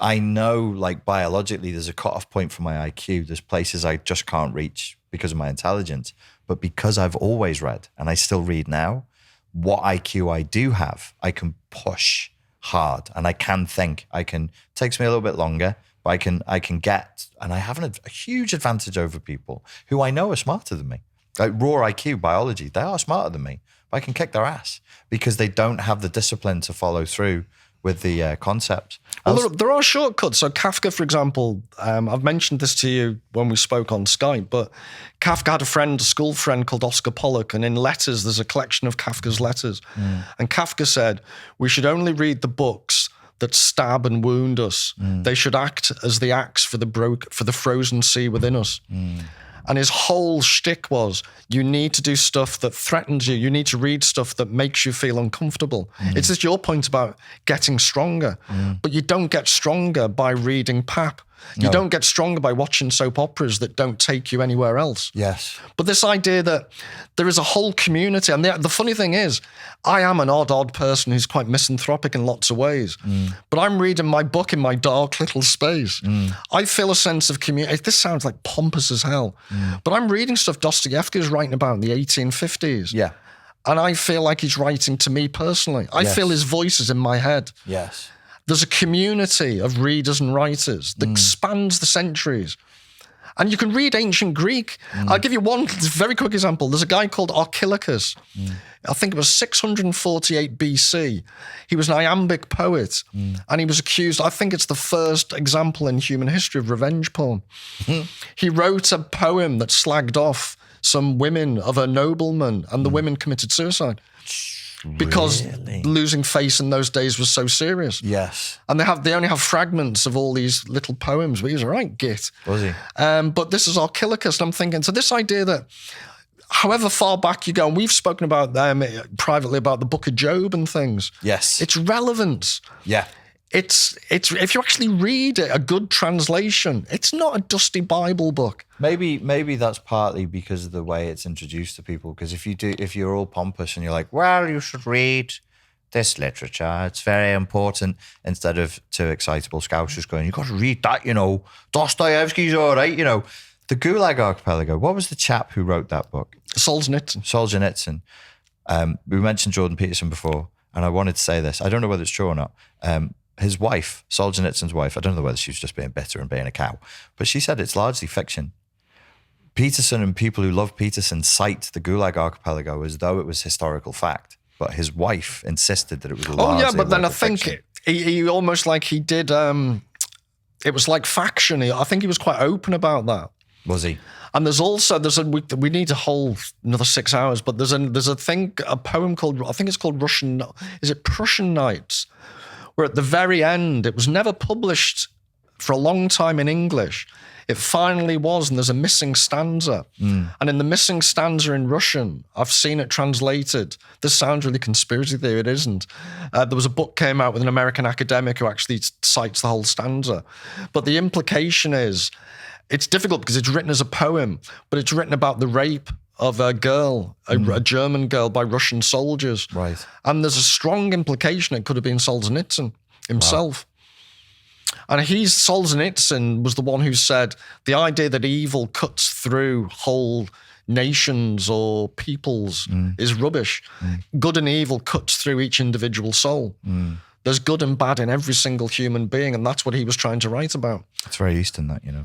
like biologically there's a cutoff point for my IQ. There's places I just can't reach because of my intelligence. But because I've always read and I still read now, what IQ I do have, I can push hard and I can think. It takes me a little bit longer, but I can get, and I have a huge advantage over people who I know are smarter than me. Like raw IQ, biology, they are smarter than me, but I can kick their ass because they don't have the discipline to follow through with the concepts. Well, there are shortcuts. So Kafka, for example, I've mentioned this to you when we spoke on Skype, but Kafka had a school friend called Oscar Pollock, and in Letters, there's a collection of Kafka's letters. And Kafka said, we should only read the books that stab and wound us. They should act as the axe for the frozen sea within us. And his whole shtick was, you need to do stuff that threatens you. You need to read stuff that makes you feel uncomfortable. It's just your point about getting stronger. But you don't get stronger by reading pap. You don't get stronger by watching soap operas that don't take you anywhere else. Yes. But this idea that there is a whole community, and the funny thing is, I am an odd person who's quite misanthropic in lots of ways. But I'm reading my book in my dark little space. I feel a sense of community. This sounds like pompous as hell. But I'm reading stuff Dostoevsky is writing about in the 1850s. Yeah. And I feel like he's writing to me personally. I feel his voice is in my head. Yes. There's a community of readers and writers that spans the centuries. And you can read ancient Greek. I'll give you one very quick example. There's a guy called Archilochus. I think it was 648 BC. He was an iambic poet, and he was accused, I think it's the first example in human history of revenge porn. He wrote a poem that slagged off some women of a nobleman, and the women committed suicide. Because losing face in those days was so serious. Yes. And they only have fragments of all these little poems. But he was a right git. Was he? But this is Archilochus, and I'm thinking, so this idea that however far back you go, and we've spoken about them privately about the Book of Job and things. Yes. It's relevance. Yeah. It's if you actually read it, a good translation, it's not a dusty Bible book. Maybe that's partly because of the way it's introduced to people. Because if you're all pompous and you're like, well, you should read this literature, it's very important, instead of two excitable scousers going, you've got to read that, Dostoevsky's all right, The Gulag Archipelago. What was the chap who wrote that book? Solzhenitsyn. We mentioned Jordan Peterson before, and I wanted to say this. I don't know whether it's true or not. His wife, Solzhenitsyn's wife, I don't know whether she was just being bitter and being a cow, but she said it's largely fiction. Peterson and people who love Peterson cite the Gulag Archipelago as though it was historical fact, but his wife insisted that it was largely. Oh yeah, but then I think fiction. he almost like he did. It was like faction. I think he was quite open about that. Was he? And we need a whole another 6 hours, but there's a poem called, I think it's called Prussian Nights, where at the very end, it was never published for a long time in English. It finally was, and there's a missing stanza. And in the missing stanza in Russian, I've seen it translated. This sounds really conspiracy theory, it isn't. There was a book came out with an American academic who actually cites the whole stanza. But the implication is, it's difficult because it's written as a poem, but it's written about the rape of a girl, a German girl, by Russian soldiers. Right. And there's a strong implication it could have been Solzhenitsyn himself. Wow. And Solzhenitsyn was the one who said the idea that evil cuts through whole nations or peoples is rubbish. Good and evil cuts through each individual soul. There's good and bad in every single human being, and that's what he was trying to write about. It's very Eastern, that, you know.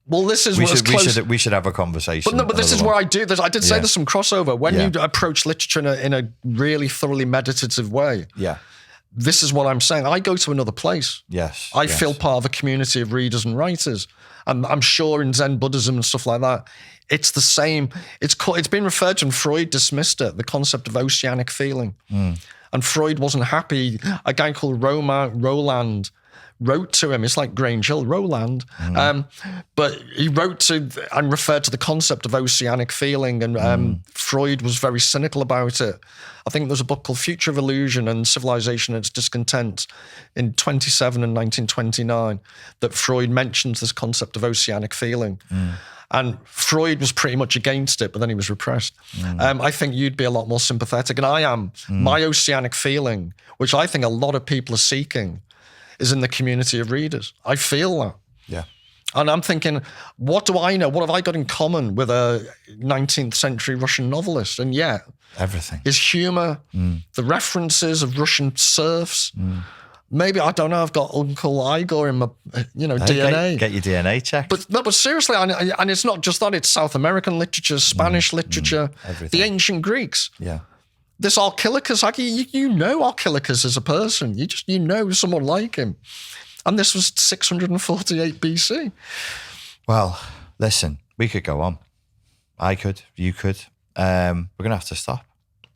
Well, this is we should have a conversation. But this is where I do. I did say there's some crossover when you approach literature in a really thoroughly meditative way. Yeah. This is what I'm saying. I go to another place. Yes. I feel part of a community of readers and writers. And I'm sure in Zen Buddhism and stuff like that, it's the same. It's been referred to, and Freud dismissed it, the concept of oceanic feeling. And Freud wasn't happy. A guy called Roland wrote to him. It's like Grange Hill, Roland. But he wrote to and referred to the concept of oceanic feeling, and Freud was very cynical about it. I think there's a book called Future of Illusion and Civilization and Its Discontent in 27 and 1929 that Freud mentions this concept of oceanic feeling. And Freud was pretty much against it, but then he was repressed. I think you'd be a lot more sympathetic, and I am. My oceanic feeling, which I think a lot of people are seeking, is in the community of readers. I feel that. Yeah. And I'm thinking, what do I know? What have I got in common with a 19th century Russian novelist? And yet, everything. His humor, the references of Russian serfs. Maybe, I don't know, I've got Uncle Igor in my, DNA. Get your DNA checked. But seriously, and it's not just that, it's South American literature, Spanish literature, the ancient Greeks. Yeah. This Archilochus, you know Archilochus as a person. You know someone like him. And this was 648 BC. Well, listen, we could go on. I could, you could. We're going to have to stop.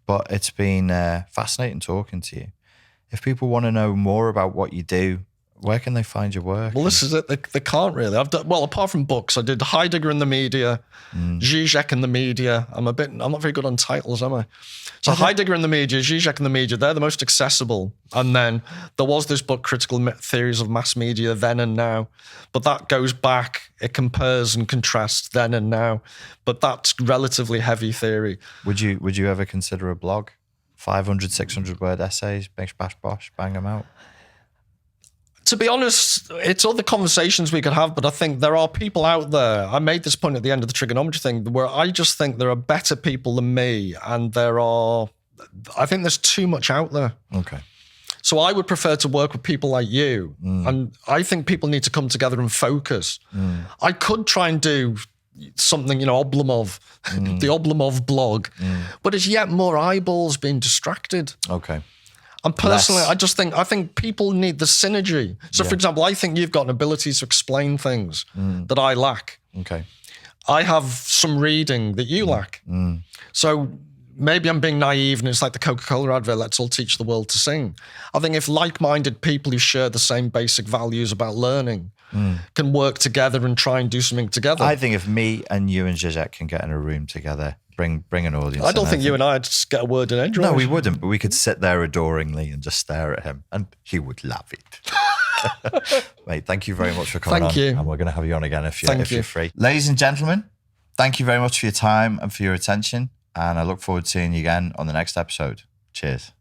But it's been fascinating talking to you. If people want to know more about what you do, where can they find your work? Well, this is it. They can't really. Apart from books, I did Heidegger in the media, Žižek in the media. I'm not very good on titles, am I? So Heidegger in the media, Žižek in the media, they're the most accessible. And then there was this book, Critical Theories of Mass Media, Then and Now. But that goes back, it compares and contrasts then and now. But that's relatively heavy theory. Would you ever consider a blog? 500, 600 word essays, bish, bash, bosh, bang them out? To be honest, it's all the conversations we could have, but I think there are people out there. I made this point at the end of the trigonometry thing, where I just think there are better people than me, and I think there's too much out there. Okay. So I would prefer to work with people like you, and I think people need to come together and focus. I could try and do something, Oblomov, the Oblomov blog, but it's yet more eyeballs being distracted. Okay. And personally, I think people need the synergy. So, for example, I think you've got an ability to explain things that I lack. Okay. I have some reading that you lack. So maybe I'm being naive and it's like the Coca-Cola advert, let's all teach the world to sing. I think if like-minded people who share the same basic values about learning can work together and try and do something together. I think if me and you and Žižek can get in a room together, bring an audience. I don't think you and I'd just get a word in edgewise. No, we wouldn't, but we could sit there adoringly and just stare at him and he would love it. Mate, thank you very much for coming on. Thank you. And we're going to have you on again if you're free. Ladies and gentlemen, thank you very much for your time and for your attention. And I look forward to seeing you again on the next episode. Cheers.